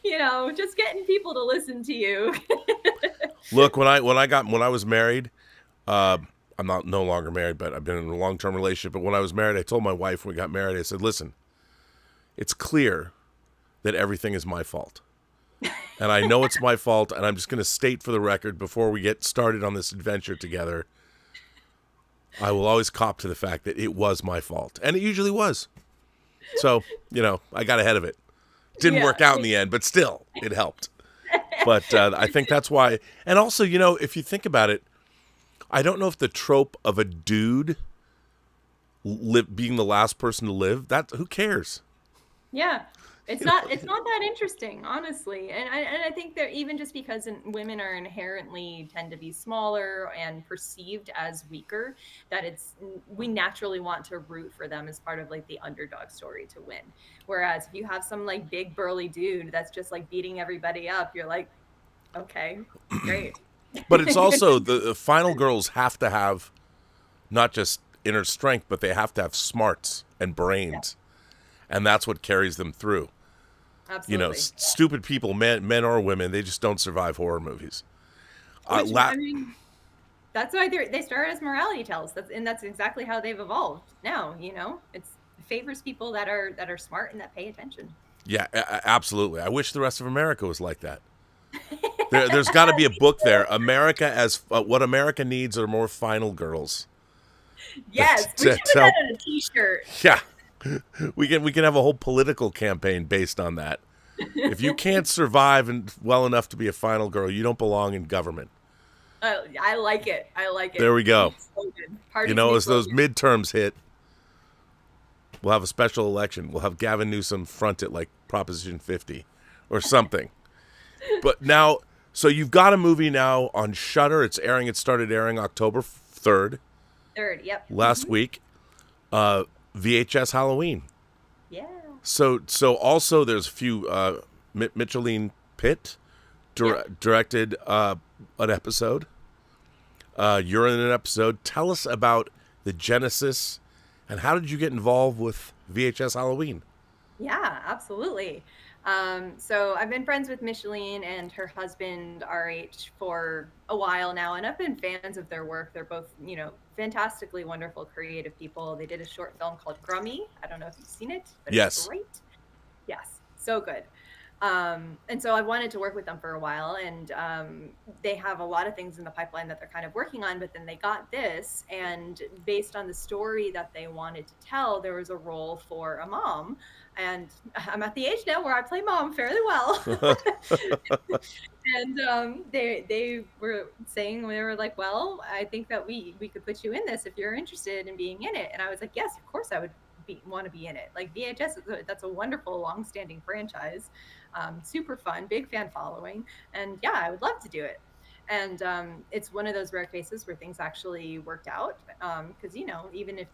You know, just getting people to listen to you. Look, when I was married, I'm no longer married, but I've been in a long-term relationship. But when I was married, I told my wife when we got married, I said, listen, it's clear that everything is my fault. And I know it's my fault, and I'm just going to state for the record before we get started on this adventure together, I will always cop to the fact that it was my fault. And it usually was. So, you know, I got ahead of it. Didn't work out in the end, but still, it helped. But I think that's why. And also, you know, if you think about it, I don't know if the trope of a dude being the last person to live, who cares? Yeah. It's not that interesting, honestly. And I think that even just because women are inherently tend to be smaller and perceived as weaker, that we naturally want to root for them as part of like the underdog story to win. Whereas if you have some like big burly dude that's just like beating everybody up, you're like, okay, great. But it's also the final girls have to have not just inner strength, but they have to have smarts and brains. Yeah. And that's what carries them through. Absolutely. You know, stupid people, men or women, they just don't survive horror movies. I mean, that's why they started as morality tales. That's exactly how they've evolved now. You know, it favors people that are smart and that pay attention. Yeah, absolutely. I wish the rest of America was like that. There's got to be a book there. America as what America needs are more final girls. Yes, we should put that on a T-shirt. Yeah. We can have a whole political campaign based on that. If you can't survive well enough to be a final girl, you don't belong in government. I like it. There we go. You know, as those midterms hit, we'll have a special election. We'll have Gavin Newsom front it like Proposition 50 or something. But now, so you've got a movie now on Shudder. It started airing October 3rd. Yep. Last week. VHS Halloween. Yeah. So also there's a few Micheline Pitt directed an episode. You're in an episode. Tell us about the genesis and how did you get involved with VHS Halloween? Yeah, absolutely. So I've been friends with Micheline and her husband RH for a while now, and I've been fans of their work. They're both, you know, fantastically wonderful, creative people. They did a short film called Grummy. I don't know if you've seen it, but yes. It's great. Yes, so good. And so I wanted to work with them for a while, and they have a lot of things in the pipeline that they're kind of working on, but then they got this, and based on the story that they wanted to tell, there was a role for a mom, and I'm at the age now where I play mom fairly well. And they were saying, they were like, well, I think that we could put you in this if you're interested in being in it. And I was like, yes, of course I would want to be in it. Like VHS, that's a wonderful long-standing franchise, super fun, big fan following, and yeah, I would love to do it. And it's one of those rare cases where things actually worked out, because you know, even if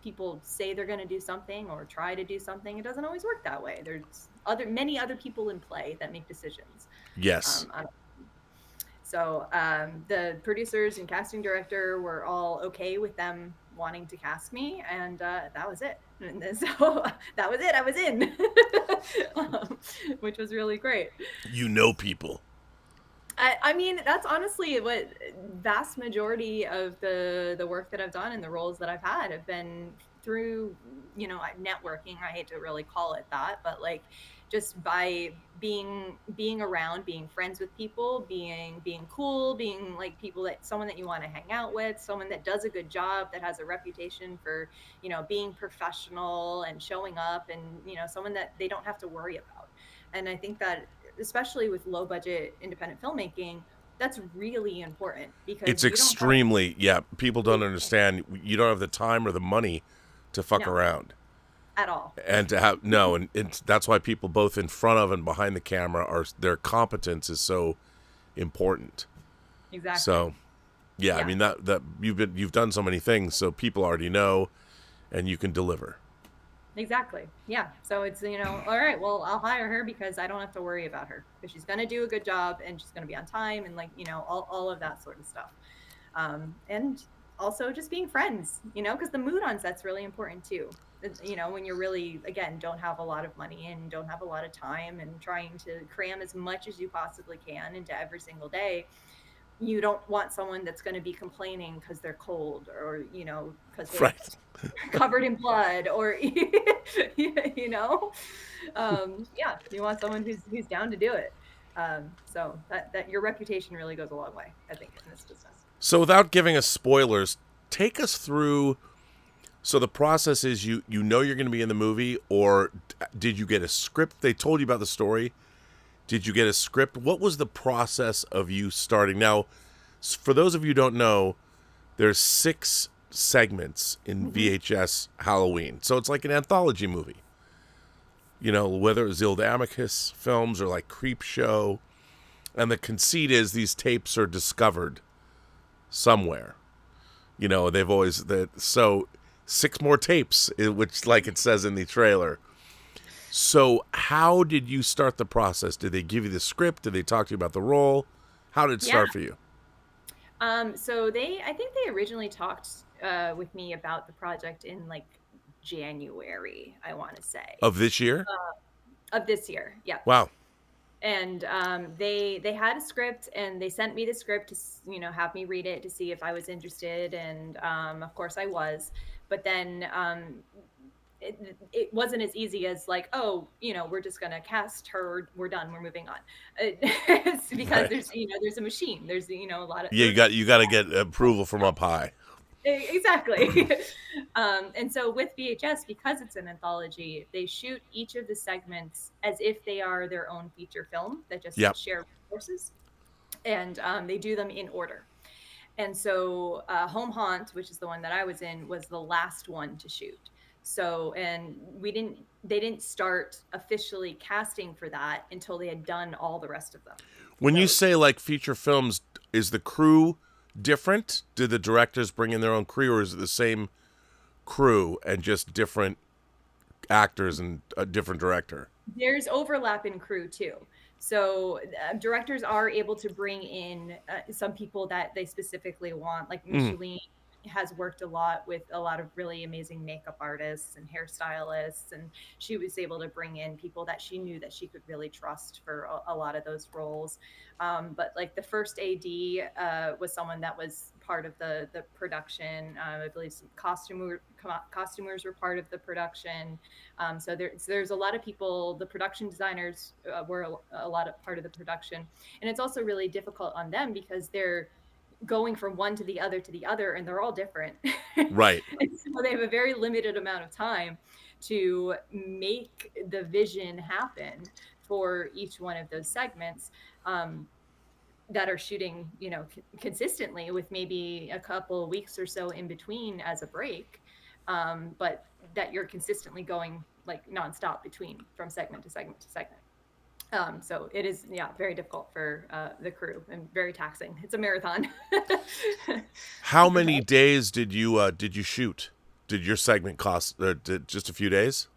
people say they're going to do something or try to do something, it doesn't always work that way. There's many other people in play that make decisions. Yes. So the producers and casting director were all okay with them wanting to cast me, and that was it. And so that was it. I was in, which was really great. You know people. I mean, that's honestly what vast majority of the work that I've done and the roles that I've had have been through, networking. I hate to really call it that, but like just by being around, being friends with people, being cool, being like people that someone that you want to hang out with, someone that does a good job, that has a reputation for, being professional and showing up, and someone that they don't have to worry about. And I think that especially with low budget independent filmmaking, that's really important because It's you don't extremely, yeah, people don't understand. You don't have the time or the money to fuck No. around. at all. And to have, no, and that's why people both in front of and behind the camera their competence is so important. Exactly. So, yeah, Yeah. I mean, that you've done so many things, so people already know, and you can deliver. Exactly. Yeah. So it's, all right, well, I'll hire her because I don't have to worry about her because she's going to do a good job and she's going to be on time and like, all of that sort of stuff. And also just being friends, because the mood on set's really important too. When you're really, again, don't have a lot of money and don't have a lot of time and trying to cram as much as you possibly can into every single day, you don't want someone that's going to be complaining because they're cold or, because they're Right. covered in blood or, yeah, you want someone who's down to do it. So that your reputation really goes a long way, I think, in this business. So without giving us spoilers, take us through. So the process is you know you're going to be in the movie, or did you get a script? They told you about the story. Did you get a script? What was the process of you starting? Now, for those of you who don't know, there's 6 segments in VHS Halloween. So it's like an anthology movie. Whether it was the old Amicus films or like Creep Show. And the conceit is these tapes are discovered somewhere. They've always... So 6 more tapes, which like it says in the trailer. So how did you start the process? Did they give you the script? Did they talk to you about the role? How did it start for you? So I think they originally talked with me about the project in like January, I want to say. Of this year? Of this year, yeah. Wow. And they had a script and they sent me the script to have me read it to see if I was interested, and of course I was. But then it wasn't as easy as like, oh, we're just gonna cast her, we're done, we're moving on. It's because Right. there's a machine, there's a lot of Yeah, you got to get approval from up high. Exactly. And so with VHS, because it's an anthology, they shoot each of the segments as if they are their own feature film that just share resources, and they do them in order. And so Home Haunt, which is the one that I was in, was the last one to shoot. So, and they didn't start officially casting for that until they had done all the rest of them. When you say like feature films, is the crew different? Did the directors bring in their own crew, or is it the same crew and just different actors and a different director? There's overlap in crew too. So directors are able to bring in some people that they specifically want, like Micheline has worked a lot with a lot of really amazing makeup artists and hairstylists, and she was able to bring in people that she knew that she could really trust for a lot of those roles. But like the first AD was someone that was part of the production. I believe some costumers were part of the production. So there's a lot of people. The production designers were a lot of part of the production, and it's also really difficult on them because they're going from one to the other, and they're all different. Right. And so they have a very limited amount of time to make the vision happen for each one of those segments, that are shooting, consistently with maybe a couple of weeks or so in between as a break. But that you're consistently going like nonstop from segment to segment to segment. So it is, very difficult for the crew and very taxing. It's a marathon. How many days did you shoot? Did your segment cost just a few days?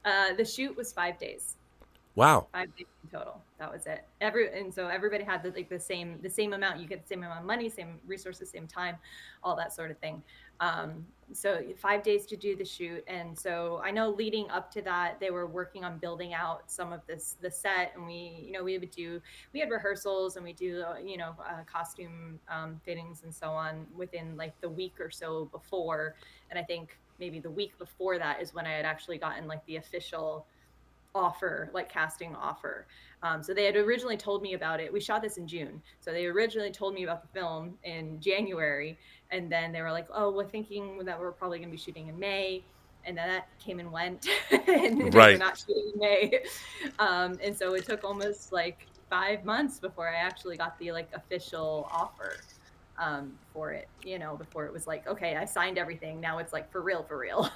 The shoot was 5 days. Wow. 5 days in total. That was it. And so everybody had the same amount. You get the same amount of money, same resources, same time, all that sort of thing. So 5 days to do the shoot. And so I know leading up to that, they were working on building out some of the set, and we had rehearsals, and we do costume fittings and so on within like the week or so before. And I think maybe the week before that is when I had actually gotten like the official offer, like casting offer. So they had originally told me about it. We shot this in June. So they originally told me about the film in January. And then they were like, oh, we're thinking that we're probably going to be shooting in May. And then that came and went. And Right. we're not shooting in May. And so it took almost like 5 months before I actually got the like official offer for it, before it was like, okay, I signed everything. Now it's like for real.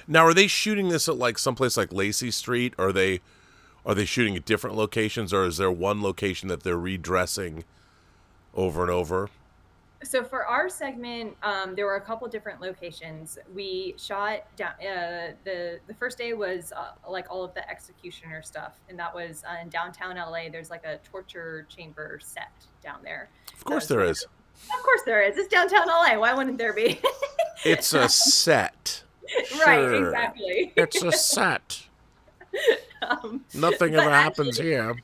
Now, are they shooting this at like someplace like Lacey Street? Or are they shooting at different locations, or is there one location that they're redressing over and over? So for our segment, there were a couple different locations. We shot down. The first day was like all of the executioner stuff, and that was in downtown LA. There's like a torture chamber set down there. Of course there is. Of course there is. It's downtown LA. Why wouldn't there be? It's a set. Right, Sure. exactly. It's a set. Nothing ever happens here.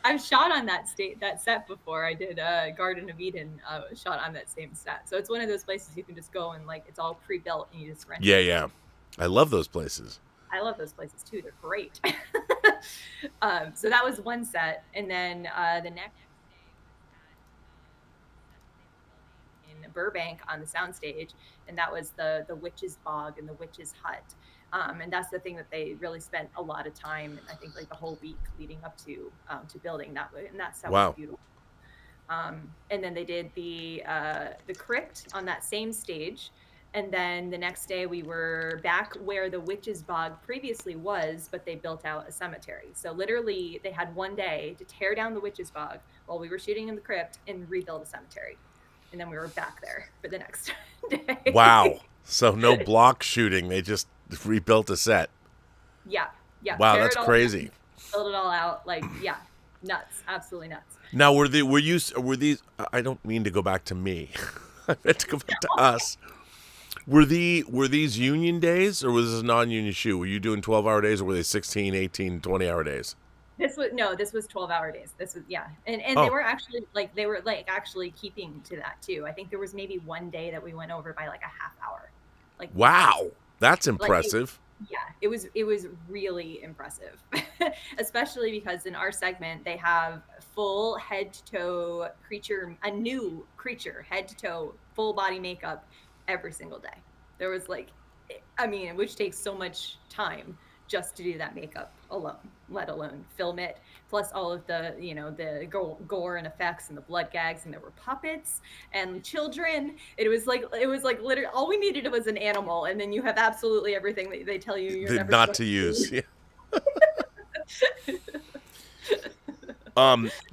I've shot on that set before. I did Garden of Eden shot on that same set. So it's one of those places you can just go and like it's all pre-built and you just rent it. Yeah. I love those places. I love those places too. They're great. So that was one set, and then the next in Burbank on the soundstage, and that was the Witch's Bog and the Witch's Hut. And that's the thing that they really spent a lot of time, I think, like the whole week leading up to building that. And that set was beautiful. And then they did the crypt on that same stage. And then the next day we were back where the Witch's Bog previously was, but they built out a cemetery. So literally they had one day to tear down the Witch's Bog while we were shooting in the crypt and rebuild a cemetery. And then we were back there for the next day. Wow. So no block shooting. They just rebuilt a set. Yeah. Wow, that's crazy. Build it all out. Like, yeah, nuts. Absolutely nuts. Now, were these? I don't mean to go back to me. I meant to go back to us. Were these union days, or was this a non-union shoot? Were you doing 12-hour days, or were they 16, 18, 20-hour days? This was 12-hour days. This was, yeah. And they were actually actually keeping to that too. I think there was maybe one day that we went over by like a half hour. Like, wow, that's impressive. It was really impressive, especially because in our segment they have full head to toe a new creature, head to toe, full body makeup every single day. There was which takes so much time just to do that makeup alone, let alone film it, plus all of the the gore and effects and the blood gags, and there were puppets and children. It was like literally all we needed was an animal, and then you have absolutely everything that they tell you you're never not to use. Yeah.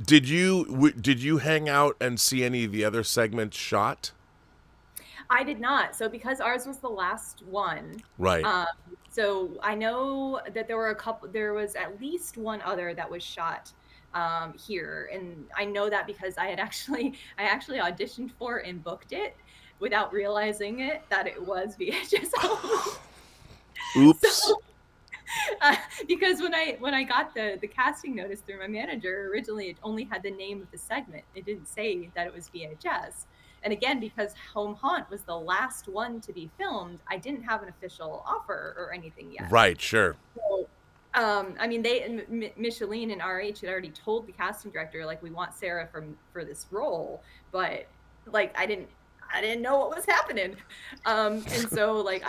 Did you hang out and see any of the other segments shot? I did not. So because ours was the last one, right? So I know that there was at least one other that was shot here, and I know that because I actually auditioned for and booked it without realizing that it was VHS Halloween. Oops. So, because when I got the casting notice through my manager, originally it only had the name of the segment. It didn't say that it was VHS. And again, because Home Haunt was the last one to be filmed, I didn't have an official offer or anything yet. Right, sure. So, Micheline and RH had already told the casting director, like, we want Sarah for this role, but like I didn't know what was happening. And so like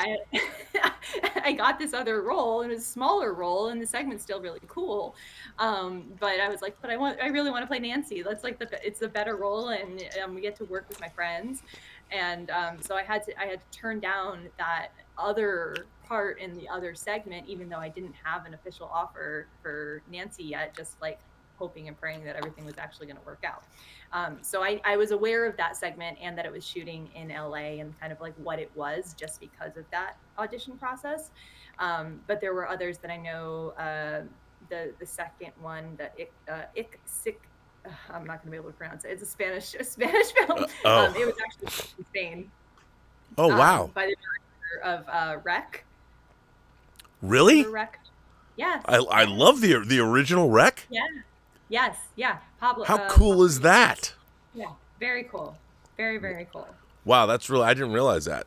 I got this other role, and it was a smaller role, and the segment's still really cool. But I was like, but I really want to play Nancy. That's like it's a better role, and we get to work with my friends. And so I had to turn down that other part in the other segment, even though I didn't have an official offer for Nancy yet, just like hoping and praying that everything was actually going to work out. So I was aware of that segment and that it was shooting in LA and kind of like what it was just because of that audition process. But there were others that I know. The second one, I'm not going to be able to pronounce it. It's a Spanish film. It was actually in Spain. Oh wow! By the director of Rec. Really? Rec. Yes. I love the original Rec. Yeah. Yes. Yeah. Pablo. How cool is that? Yeah. Very cool. Very, very cool. Wow, that's really. I didn't realize that.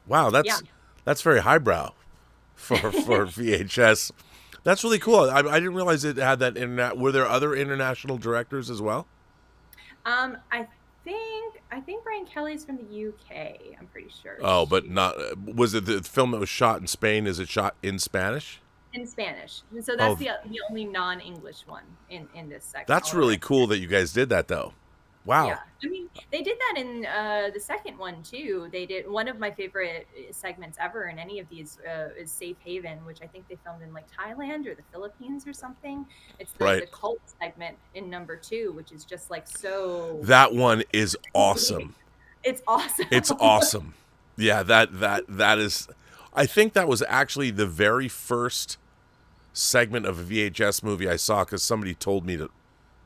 Wow, that's very highbrow for VHS. That's really cool. I didn't realize it had that. Were there other international directors as well? I think Brian Kelly's from the UK. I'm pretty sure. Oh, but not. Was it the film that was shot in Spain? Is it shot in Spanish? In Spanish. So that's the only non-English one in this section. That's really cool that you guys did that, though. Wow. Yeah. I mean, they did that in the second one, too. They did one of my favorite segments ever in any of these is Safe Haven, which I think they filmed in like Thailand or the Philippines or something. It's the cult segment in number 2, which is just like so. That one is awesome. It's awesome. It's awesome. Yeah, that is. I think that was actually the very first segment of a VHS movie I saw because somebody told me to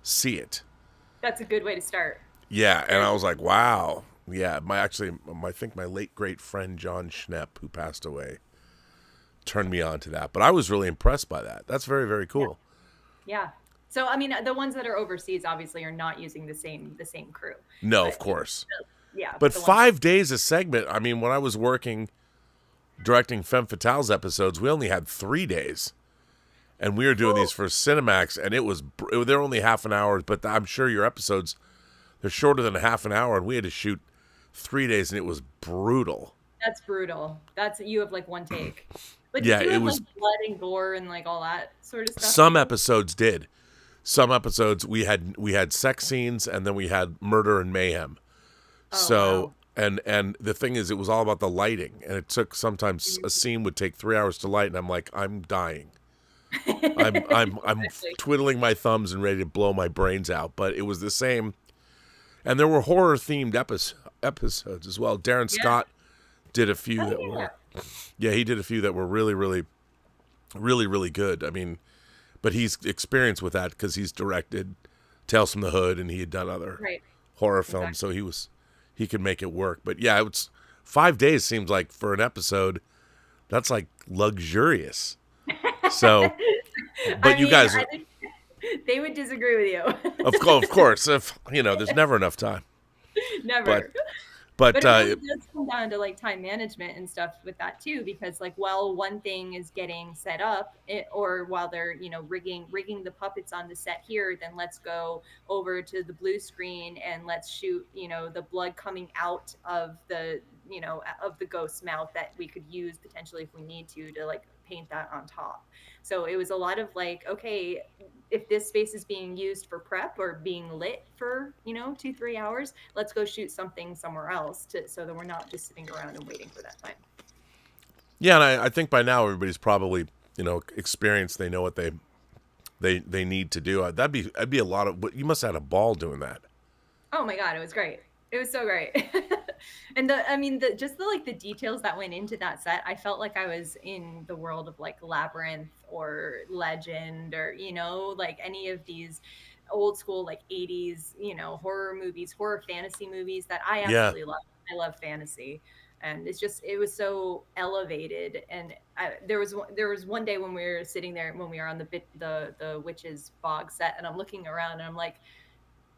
see it. That's a good way to start. Yeah, and I was like, wow. Yeah, I think my late great friend John Schnepp, who passed away, turned me on to that. But I was really impressed by that. That's very, very cool. Yeah. So I mean, the ones that are overseas obviously are not using the same crew. No, of course. Yeah. But 5 days a segment. I mean, when I was working directing Femme Fatale's episodes, we only had 3 days. And we were doing these for Cinemax, and they're only half an hour, but I'm sure your episodes, they're shorter than a half an hour, and we had to shoot 3 days, and it was brutal. That's brutal. You have like one take. But yeah, it was like blood and gore and like all that sort of stuff. Some episodes did. Some episodes we had sex scenes, and then we had murder and mayhem. Wow. And the thing is, it was all about the lighting, and it took sometimes a scene would take 3 hours to light, and I'm like, I'm dying. I'm twiddling my thumbs and ready to blow my brains out, but it was the same. And there were horror themed episodes as well. Darren Scott did a few he did a few that were really, really, really, really good. I mean, but he's experienced with that because he's directed Tales from the Hood and he had done other horror films, so he could make it work. But yeah, it's 5 days seems like for an episode, that's like luxurious. So, but you guys, I think they would disagree with you. of course, if there's never enough time. Never. But it really does come down to like time management and stuff with that too, because like while one thing is getting set up, or while they're rigging the puppets on the set here, then let's go over to the blue screen and let's shoot the blood coming out of the of the ghost's mouth that we could use potentially if we need to like paint that on top. So it was a lot of like, okay, if this space is being used for prep or being lit for 2-3 hours, let's go shoot something somewhere else so that we're not just sitting around and waiting for that time. Yeah, and I think by now everybody's probably experienced. They know what they need to do. That'd be a lot of. You must have had a ball doing that. Oh my God, it was great. It was so great. And the details that went into that set, I felt like I was in the world of like Labyrinth or Legend or, like any of these old school, like 80s, horror movies, horror fantasy movies that I absolutely love. I love fantasy. And it was so elevated. And there was one day when we were sitting there, when we were on the Witch's Bog set, and I'm looking around and I'm like,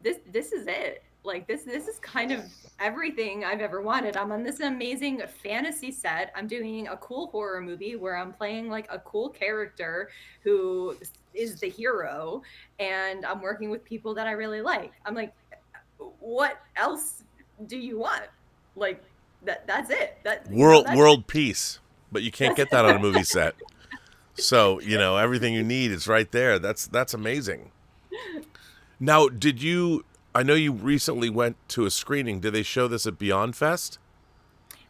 this is it. Like this is kind of everything I've ever wanted. I'm on this amazing fantasy set. I'm doing a cool horror movie where I'm playing like a cool character who is the hero, and I'm working with people that I really like. I'm like, what else do you want? Like that's it. World peace, but you can't get that on a movie set. So everything you need is right there. That's amazing. Now, I know you recently went to a screening. Did they show this at Beyond Fest?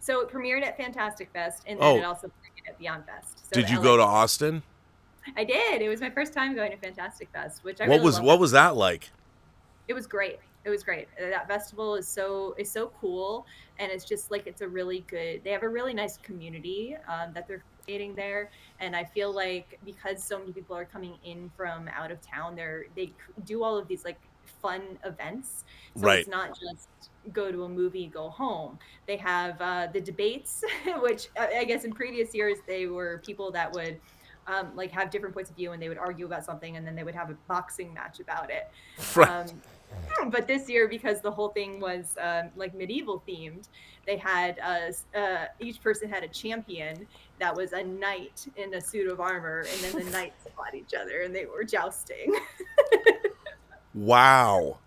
So it premiered at Fantastic Fest, and then it also premiered at Beyond Fest. So did you go to Austin? I did. It was my first time going to Fantastic Fest, which I What really was loved. what was that like? It was great. It was great. That festival is so cool, and it's just like it's a really good. They have a really nice community that they're creating there, and I feel like because so many people are coming in from out of town, they do all of these like fun events. So Right. it's not just go to a movie, go home. They have the debates, which I guess in previous years they were people that would. Like have different points of view and they would argue about something and then they would have a boxing match about it. Right. But this year, because the whole thing was like medieval themed, they had each person had a champion that was a knight in a suit of armor, and then the knights fought each other and they were jousting. Wow.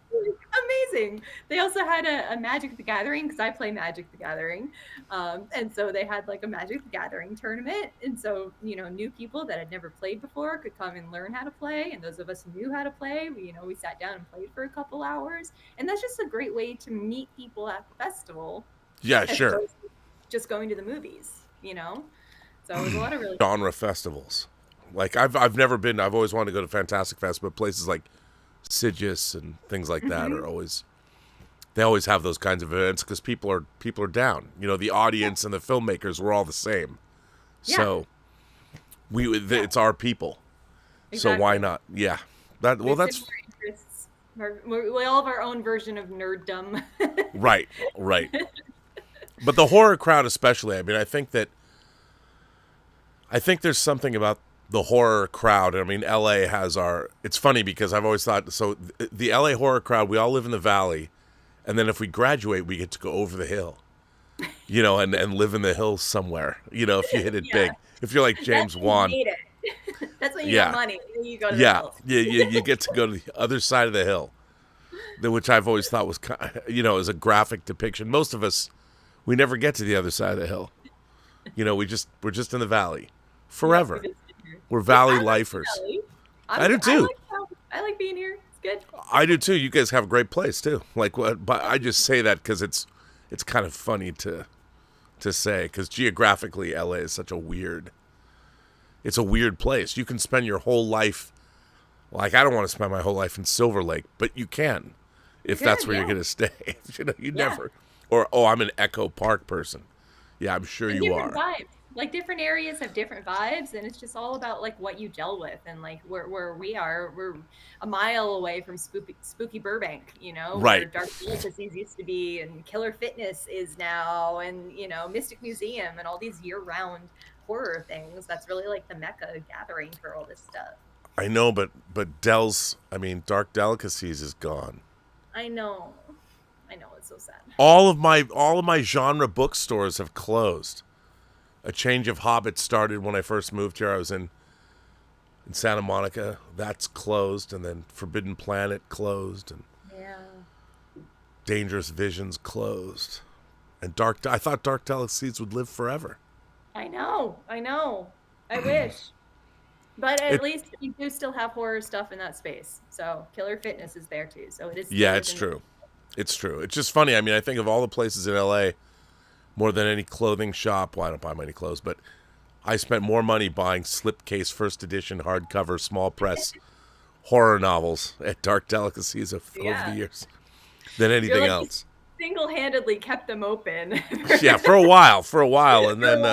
Amazing. They also had a Magic the Gathering because I play Magic the Gathering, and so they had like a Magic the Gathering tournament, and so new people that had never played before could come and learn how to play, and those of us who knew how to play, we sat down and played for a couple hours, and that's just a great way to meet people at the festival. Yeah, as sure. opposed to just going to the movies, So it was a lot of really Genre festivals. Like I've never been. I've always wanted to go to Fantastic Fest, but places like Sidious and things like that are always. They always have those kinds of events because people are down. The audience and the filmmakers were all the same. Yeah. So it's our people. So why not? Yeah. That's similar interests. We all have our own version of nerddom. right. But the horror crowd especially, I mean, I think there's something about the horror crowd. I mean, LA has it's funny because I've always thought, so the LA horror crowd, we all live in the valley, and then if we graduate, we get to go over the hill, and live in the hills somewhere, if you hit it big. If you're like James Wan. That's when you got money. You go to the hills. You get to go to the other side of the hill, which I've always thought was, is a graphic depiction. Most of us, we never get to the other side of the hill. We're just in the vallay forever. We're valley lifers. I do too. I like being here. It's good. I do too. You guys have a great place too. Like what? But I just say that because it's kind of funny to say because geographically, LA is such a weird. It's a weird place. You can spend your whole life. Like I don't want to spend my whole life in Silver Lake, but you can, if that's where you're going to stay. You never. Or I'm an Echo Park person. Yeah, I'm sure you are. Vibes. Like different areas have different vibes, and it's just all about like what you gel with, and like where we are, we're a mile away from spooky Burbank, right? Where Dark Fantasies used to be, and Killer Fitness is now, and Mystic Museum, and all these year-round horror things. That's really like the mecca gathering for all this stuff. I know, but Dark Delicacies is gone. I know, it's so sad. All of my genre bookstores have closed. A Change of Hobbit started when I first moved here. I was in Santa Monica. That's closed, and then Forbidden Planet closed, and Dangerous Visions closed, and I thought Dark Delicacies would live forever. I know. I wish. But at least you do still have horror stuff in that space. So Killer Fitness is there too. So it is. Yeah, it's true. It's true. It's just funny. I mean, I think of all the places in LA, more than any clothing shop. Well, I don't buy many clothes, but I spent more money buying slipcase first edition hardcover small press horror novels at Dark Delicacies over the years than anything else. Single-handedly kept them open. Yeah, for a while, and then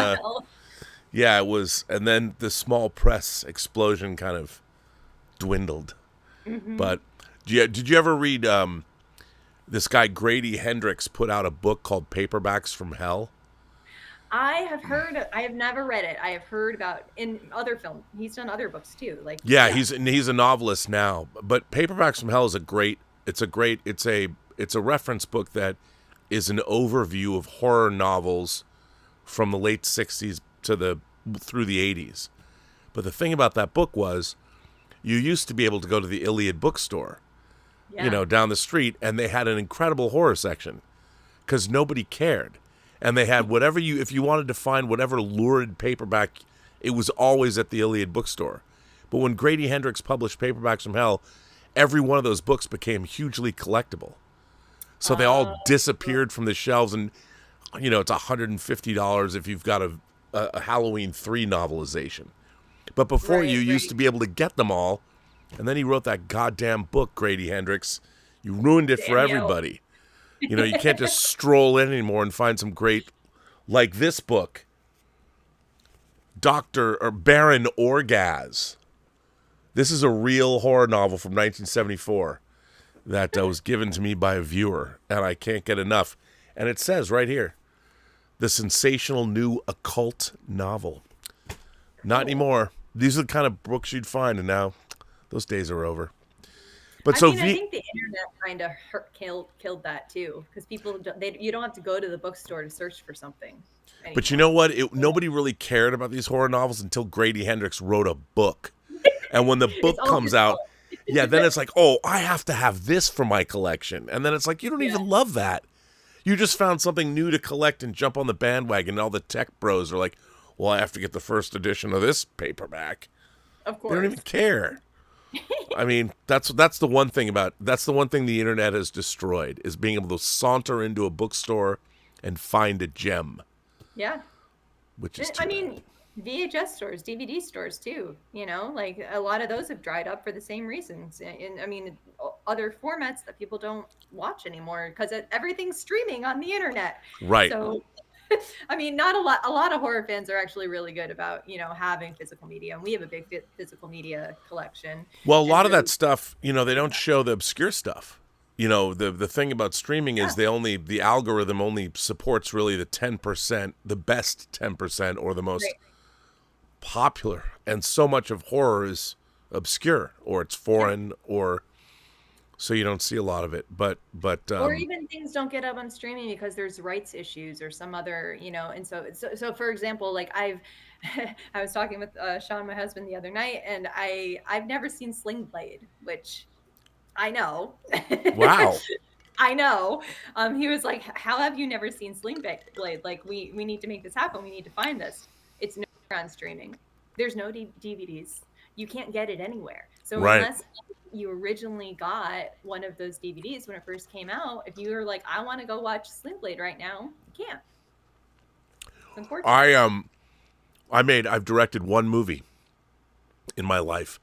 it was, and then the small press explosion kind of dwindled. Mm-hmm. But did you ever read this guy Grady Hendrix put out a book called Paperbacks from Hell? I have never read it. I have heard about in other films. He's done other books too. He's a novelist now. But Paperbacks from Hell is it's a reference book that is an overview of horror novels from the late 60s through the 80s. But the thing about that book was you used to be able to go to the Iliad bookstore, down the street, and they had an incredible horror section because nobody cared. And they had if you wanted to find whatever lurid paperback, it was always at the Iliad bookstore. But when Grady Hendrix published Paperbacks from Hell, every one of those books became hugely collectible. So they all disappeared from the shelves, and it's $150 if you've got a Halloween 3 novelization. But before Right, you used right. to be able to get them all, and then he wrote that goddamn book, Grady Hendrix. You ruined it for Damn you. everybody. You know, you can't just stroll in anymore and find some great, like this book, Baron Orgaz. This is a real horror novel from 1974 that was given to me by a viewer, and I can't get enough. And it says right here, the sensational new occult novel. Not anymore. These are the kind of books you'd find, and now those days are over. But I think the internet kind of killed that too, because people you don't have to go to the bookstore to search for something. But you know what? Nobody really cared about these horror novels until Grady Hendrix wrote a book. And when the book comes out, yeah, then it's like, oh, I have to have this for my collection. And then it's like, you don't even love that. You just found something new to collect and jump on the bandwagon. And all the tech bros are like, well, I have to get the first edition of this paperback. Of course. They don't even care. I mean, that's the one thing the internet has destroyed, is being able to saunter into a bookstore and find a gem. Yeah. Which is I mean, VHS stores, DVD stores too, like a lot of those have dried up for the same reasons. And I mean, other formats that people don't watch anymore because everything's streaming on the internet. Right. So, I mean, not a lot of horror fans are actually really good about, having physical media. And we have a big physical media collection. Well, a lot of that stuff, they don't show the obscure stuff. The thing about streaming is the algorithm only supports really the 10%, the best 10% or the most popular. And so much of horror is obscure or it's foreign or so you don't see a lot of it. But or even things don't get up on streaming because there's rights issues or some other, and so for example, like I was talking with Sean, my husband, the other night, and I've never seen Sling Blade, which I know. Wow. I know. He was like, how have you never seen Sling Blade? Like, we need to make this happen. We need to find this. It's no on streaming. There's no DVDs. You can't get it anywhere. So unless you originally got one of those DVDs when it first came out, if you were like, I want to go watch Sling Blade right now, you can't. It's unfortunate. I've directed one movie in my life.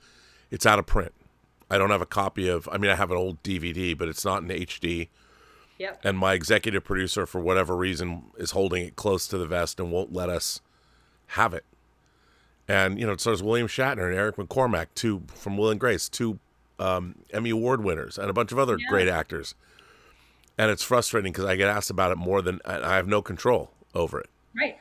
It's out of print. I don't have a copy of, I have an old DVD, but it's not in HD. Yep. And my executive producer, for whatever reason, is holding it close to the vest and won't let us have it. And, it stars William Shatner and Eric McCormack, two from Will and Grace, two Emmy Award winners, and a bunch of other great actors. And it's frustrating because I get asked about it more than, I have no control over it. Right.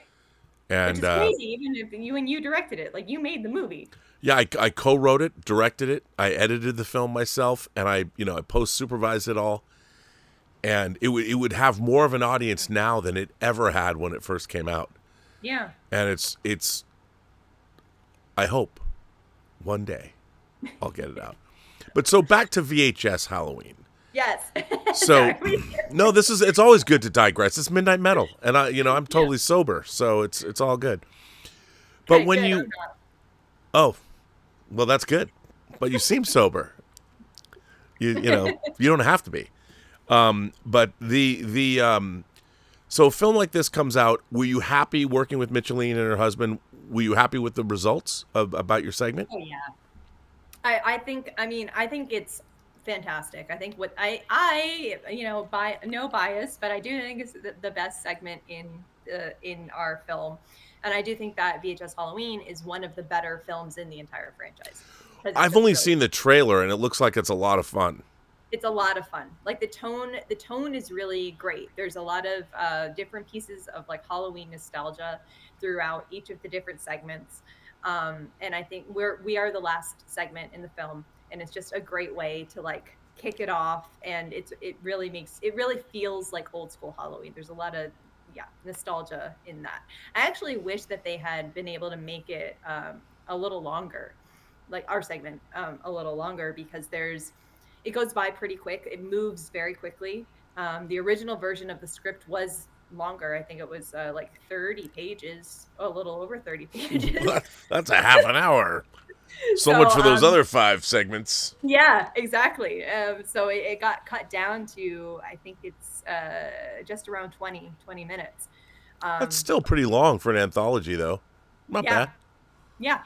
And which is crazy, even if you directed it. Like, you made the movie. Yeah, I co-wrote it, directed it, I edited the film myself, and I post-supervised it all. And it would have more of an audience now than it ever had when it first came out. Yeah. And it's I hope one day I'll get it out. But so back to VHS Halloween. Yes. So no, it's always good to digress. It's Midnight Metal, and I'm totally sober, so it's all good. But Okay, when good, oh, well, that's good. But you seem sober. You don't have to be. But so a film like this comes out. Were you happy working with Micheline and her husband? Were you happy with the results about your segment? Oh yeah. I think it's fantastic. I think what I by no bias, but I do think it's the best segment in our film. And I do think that VHS Halloween is one of the better films in the entire franchise. I've only seen the trailer, and it looks like it's a lot of fun. It's a lot of fun. Like the tone is really great. There's a lot of different pieces of like Halloween nostalgia throughout each of the different segments. And I think we are the last segment in the film, and it's just a great way to like kick it off. And it really feels like old school Halloween. There's a lot of nostalgia in that. I actually wish that they had been able to make it a little longer, like our segment a little longer, because it goes by pretty quick. It moves very quickly. The original version of the script was longer. I think it was like 30 pages, a little over 30 pages. That's a half an hour. So much for those other 5 segments. Yeah, exactly. So it got cut down to, I think it's just around 20 minutes. That's still pretty long for an anthology, though. Not bad. Yeah.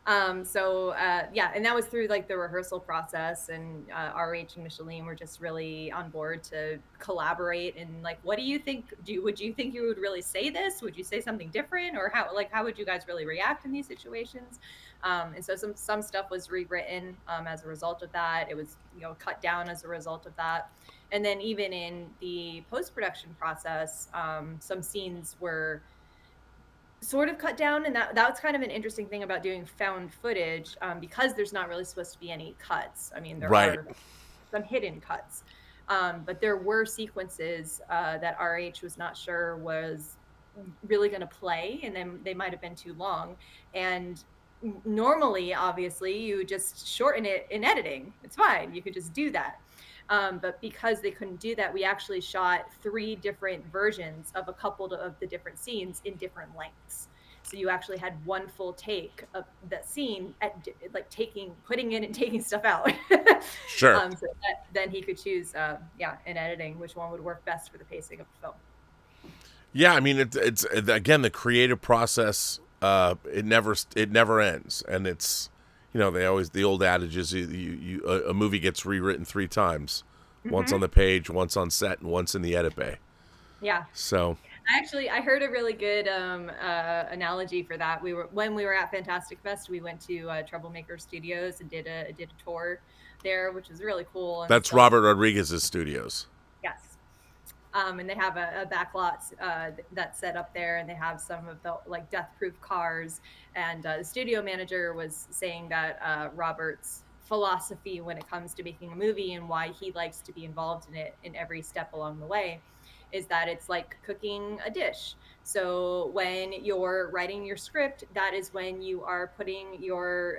Yeah, and that was through like the rehearsal process, and RH and Micheline were just really on board to collaborate. And like, what do you think? Would you think you would really say this? Would you say something different, or how would you guys really react in these situations? And so some stuff was rewritten as a result of that. It was cut down as a result of that. And then even in the post-production process, some scenes were sort of cut down, and that's kind of an interesting thing about doing found footage, because there's not really supposed to be any cuts. I mean, there are some hidden cuts, but there were sequences that RH was not sure was really going to play, and then they might have been too long. And normally, obviously, you just shorten it in editing. It's fine. You could just do that. But because they couldn't do that, we actually shot 3 different versions of a couple of the different scenes in different lengths. So you actually had one full take of that scene, putting in and taking stuff out. Sure. So then he could choose, in editing, which one would work best for the pacing of the film. Yeah, I mean, it's again, the creative process. It never ends, and it's. The old adage is a movie gets rewritten 3 times, once on the page, once on set, and once in the edit bay. Yeah. So I heard a really good analogy for that. When we were at Fantastic Fest, we went to Troublemaker Studios and did a tour there, which was really cool. And that's Robert Rodriguez's studios. Yes. And they have a backlot that's set up there, and they have some of the death-proof cars. And the studio manager was saying that Robert's philosophy when it comes to making a movie and why he likes to be involved in it in every step along the way is that it's like cooking a dish. So when you're writing your script, that is when you are putting your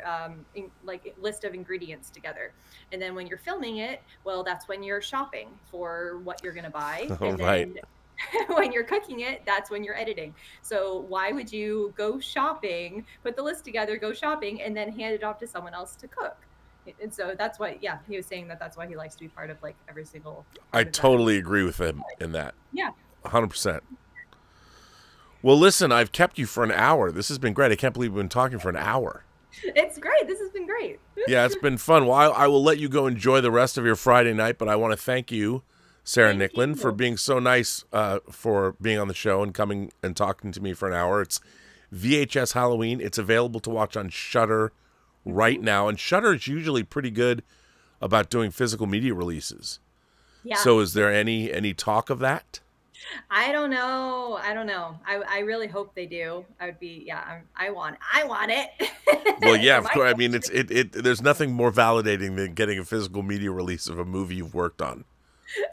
list of ingredients together. And then when you're filming it, well, that's when you're shopping for what you're going to buy. And then when you're cooking it, that's when you're editing. So why would you go shopping, put the list together, go shopping, and then hand it off to someone else to cook? And so that's why, he was saying that's why he likes to be part of every single. I totally agree with him in that. Yeah. 100%. Well, listen, I've kept you for an hour. This has been great. I can't believe we've been talking for an hour. It's great. This has been great. Yeah, it's been fun. Well, I will let you go enjoy the rest of your Friday night, but I want to thank you, Sarah Nicklin, for being so nice, for being on the show and coming and talking to me for an hour. It's VHS Halloween. It's available to watch on Shudder right now, and Shudder is usually pretty good about doing physical media releases. Yeah. So is there any talk of that? I don't know. I really hope they do. I would be, I want it. Well, yeah, of course. I mean, there's nothing more validating than getting a physical media release of a movie you've worked on.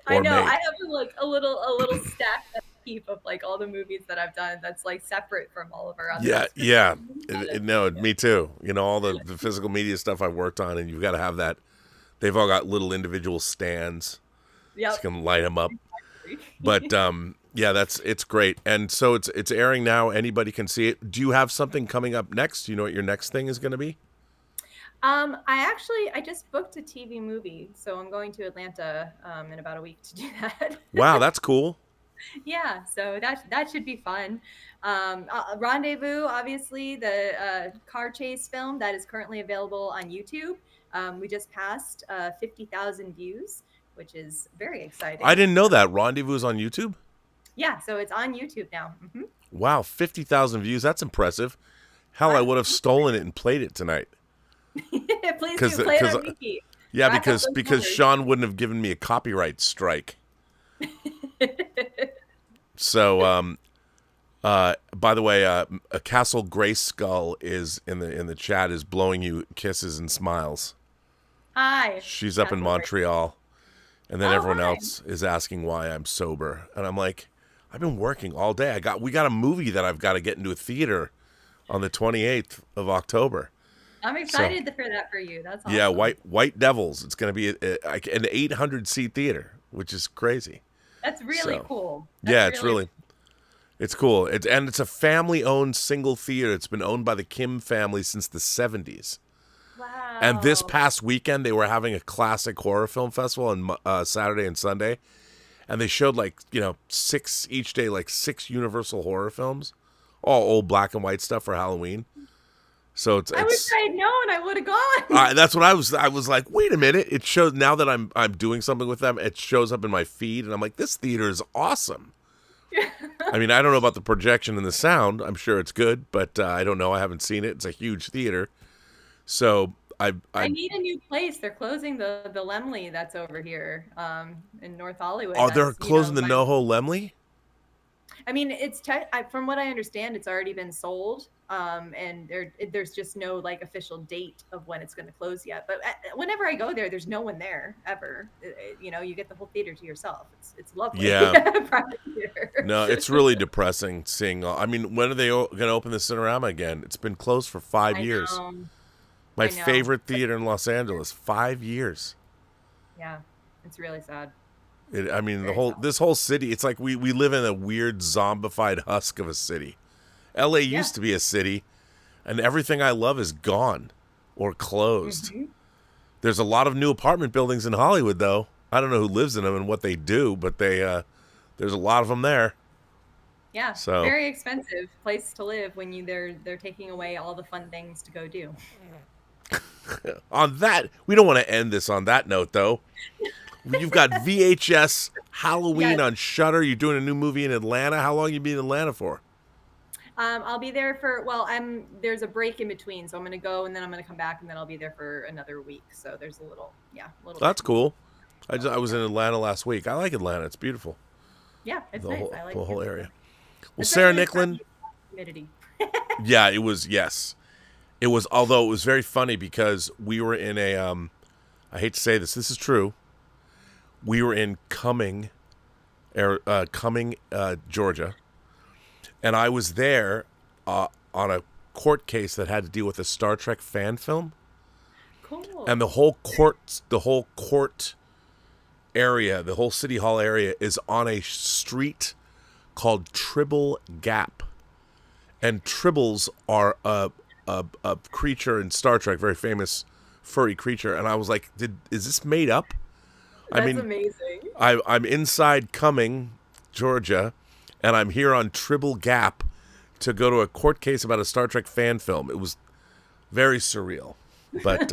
I know. Made. I have a little stack heap of all the movies that I've done that's separate from all of our other. Yeah. No, me too. All the physical media stuff I've worked on, and you've got to have that. They've all got little individual stands. Yep. So you can light them up. But it's great. And so it's airing now. Anybody can see it. Do you have something coming up next? Do you know what your next thing is going to be? I just booked a TV movie, so I'm going to Atlanta in about a week to do that. Wow, that's cool. Yeah, so that should be fun. Rendezvous, obviously, the car chase film that is currently available on YouTube. We just passed 50,000 views, which is very exciting. I didn't know that. Rendezvous is on YouTube? Yeah, so it's on YouTube now. Mm-hmm. Wow, 50,000 views. That's impressive. Hell, I would have stolen it and played it tonight. Please do play it on repeat. Yeah, because Sean wouldn't have given me a copyright strike. So, by the way, a Castle Grayskull is in the chat, is blowing you kisses and smiles. Hi. She's up in Montreal. And then everyone else is asking why I'm sober. And I'm like, I've been working all day. We got a movie that I've got to get into a theater on the 28th of October. I'm excited for that for you. That's awesome. Yeah, White Devils. It's going to be an 800-seat theater, which is crazy. That's really cool. It's cool. It's a family-owned single theater. It's been owned by the Kim family since the 70s. Wow. And this past weekend, they were having a classic horror film festival on Saturday and Sunday. And they showed 6 each day, 6 Universal horror films, all old black and white stuff for Halloween. So it's I wish I had known. I would have gone. that's what I was like, wait a minute. It shows now that I'm doing something with them. It shows up in my feed, and I'm like, this theater is awesome. I mean, I don't know about the projection and the sound. I'm sure it's good, but I don't know. I haven't seen it. It's a huge theater, so I need a new place. They're closing the Lemley that's over here in North Hollywood. Oh, they're closing the NoHo Lemley? I mean, it's from what I understand, it's already been sold, and there's just no like official date of when it's going to close yet. But whenever I go there, there's no one there ever. You know, you get the whole theater to yourself. It's lovely. Yeah. No, it's really depressing seeing. I mean, when are they going to open the Cinerama again? It's been closed for 5 years. My favorite theater in Los Angeles, 5 years. Yeah, it's really sad. I mean, this whole city, it's like we live in a weird zombified husk of a city. LA used to be a city, and everything I love is gone or closed. Mm-hmm. There's a lot of new apartment buildings in Hollywood, though. I don't know who lives in them and what they do, but there's a lot of them there. Yeah, so very expensive place to live when they're taking away all the fun things to go do. On that, we don't want to end this on that note, though. You've got VHS Halloween on Shudder. You're doing a new movie in Atlanta. How long you be in Atlanta for? I'll be there for there's a break in between, so I'm going to go and then I'm going to come back and then I'll be there for another week. So there's a little. That's cool. I was in Atlanta last week. I like Atlanta. It's beautiful. Yeah, it's nice. I like the whole area. Well, Especially Sarah Nicklin. Humidity. Yeah, it was. Yes, it was. Although it was very funny because we were in a. I hate to say this. This is true. We were in Cumming, Georgia, and I was there on a court case that had to deal with a Star Trek fan film. Cool. And the whole court area, the whole City Hall area, is on a street called Tribble Gap, and Tribbles are a creature in Star Trek, very famous furry creature. And I was like, is this made up? That's amazing. I'm inside Cumming, Georgia, and I'm here on Tribble Gap to go to a court case about a Star Trek fan film. It was very surreal, but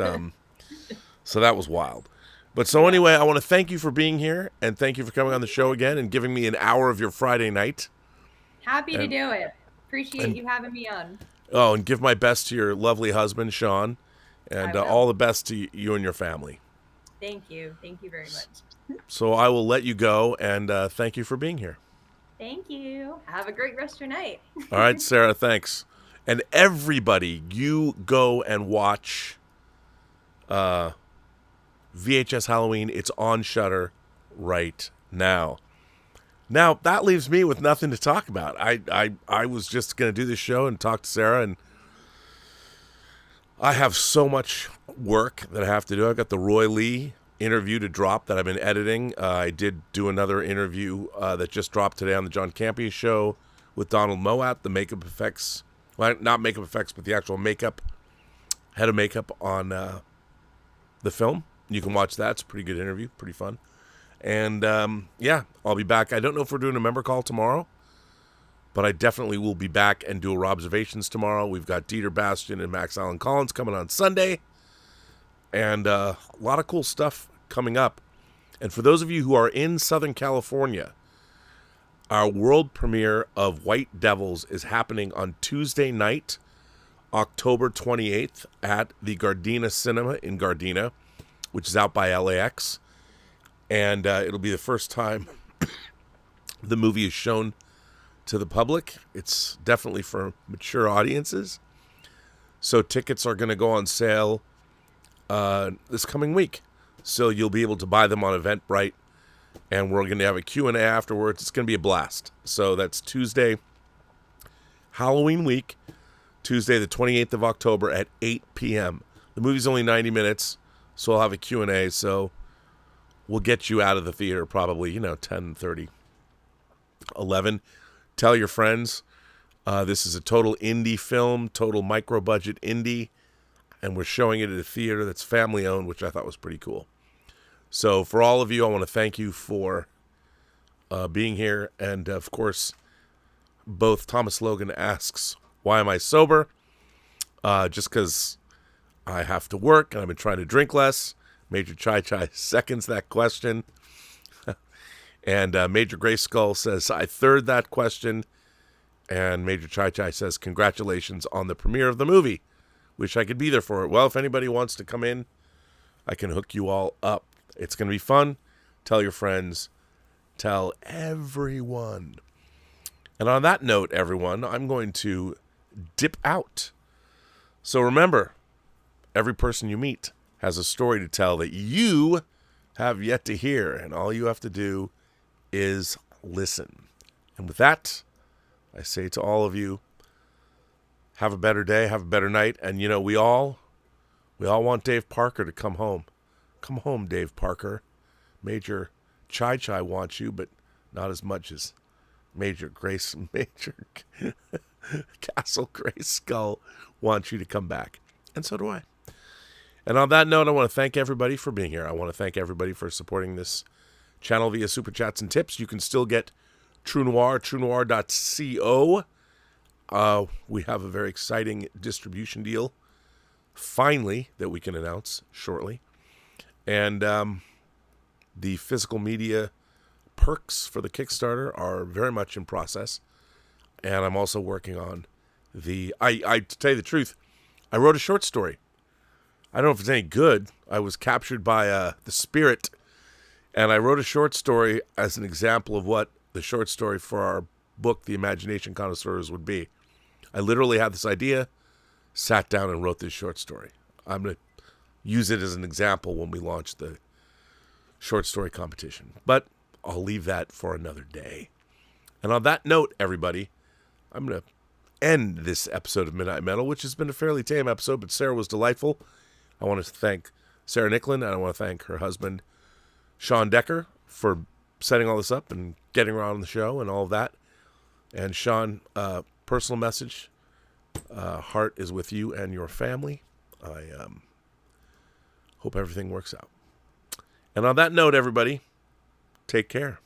so that was wild. But so anyway, I want to thank you for being here, and thank you for coming on the show again and giving me an hour of your Friday night. Happy to do it. Appreciate you having me on. Oh, and give my best to your lovely husband, Sean, and all the best to you and your family. Thank you. Thank you very much. So I will let you go, and thank you for being here. Thank you. Have a great rest of your night. All right, Sarah, thanks. And everybody, you go and watch VHS Halloween. It's on Shudder right now. Now, that leaves me with nothing to talk about. I was just going to do this show and talk to Sarah, and I have so much work that I have to do. I've got the Roy Lee interview to drop that I've been editing. I did do another interview that just dropped today on the John Campea show with Donald Moat, the makeup effects, well, not makeup effects, but the actual makeup, head of makeup on the film. You can watch that. It's a pretty good interview, pretty fun. And yeah, I'll be back. I don't know if we're doing a member call tomorrow, but I definitely will be back and do our observations tomorrow. We've got Dieter Bastian and Max Allen Collins coming on Sunday. And a lot of cool stuff coming up. And for those of you who are in Southern California, our world premiere of White Devils is happening on Tuesday night, October 28th at the Gardena Cinema in Gardena, which is out by LAX. And it'll be the first time the movie is shown to the public. It's definitely for mature audiences. So tickets are going to go on sale this coming week. So you'll be able to buy them on Eventbrite. And we're going to have a Q&A afterwards. It's going to be a blast. So that's Tuesday, Halloween week, Tuesday the 28th of October at 8 p.m. The movie's only 90 minutes, so I'll have a Q&A. So we'll get you out of the theater probably, 10:30, 11. Tell your friends. This is a total indie film, total micro-budget indie, and we're showing it at a theater that's family-owned, which I thought was pretty cool. So for all of you, I want to thank you for being here. And, of course, both Thomas Logan asks, why am I sober? just because I have to work and I've been trying to drink less. Major Chai Chai seconds that question. And Major Gray Skull says, I third that question. And Major Chai Chai says, congratulations on the premiere of the movie. Wish I could be there for it. Well, if anybody wants to come in, I can hook you all up. It's going to be fun. Tell your friends. Tell everyone. And on that note, everyone, I'm going to dip out. So remember, every person you meet has a story to tell that you have yet to hear. And all you have to do is listen. And with that, I say to all of you, have a better day, have a better night. And, you know, we all want Dave Parker to come home. Come home, Dave Parker. Major Chai Chai wants you, but not as much as Major Castle Gray Skull wants you to come back. And so do I. And on that note, I want to thank everybody for being here. I want to thank everybody for supporting this channel via Super Chats and Tips. You can still get True Noir, truenoir.co. We have a very exciting distribution deal, finally, that we can announce shortly. And the physical media perks for the Kickstarter are very much in process. And I'm also working on to tell you the truth, I wrote a short story. I don't know if it's any good. I was captured by the spirit, and I wrote a short story as an example of what the short story for our book, The Imagination Connoisseurs, would be. I literally had this idea, sat down and wrote this short story. I'm going to use it as an example when we launch the short story competition. But I'll leave that for another day. And on that note, everybody, I'm going to end this episode of Midnight Metal, which has been a fairly tame episode, but Sarah was delightful. I want to thank Sarah Nicklin, and I want to thank her husband, Sean Decker, for setting all this up and getting her on the show and all of that. And Sean, personal message, heart is with you and your family. I hope everything works out. And on that note, everybody, take care.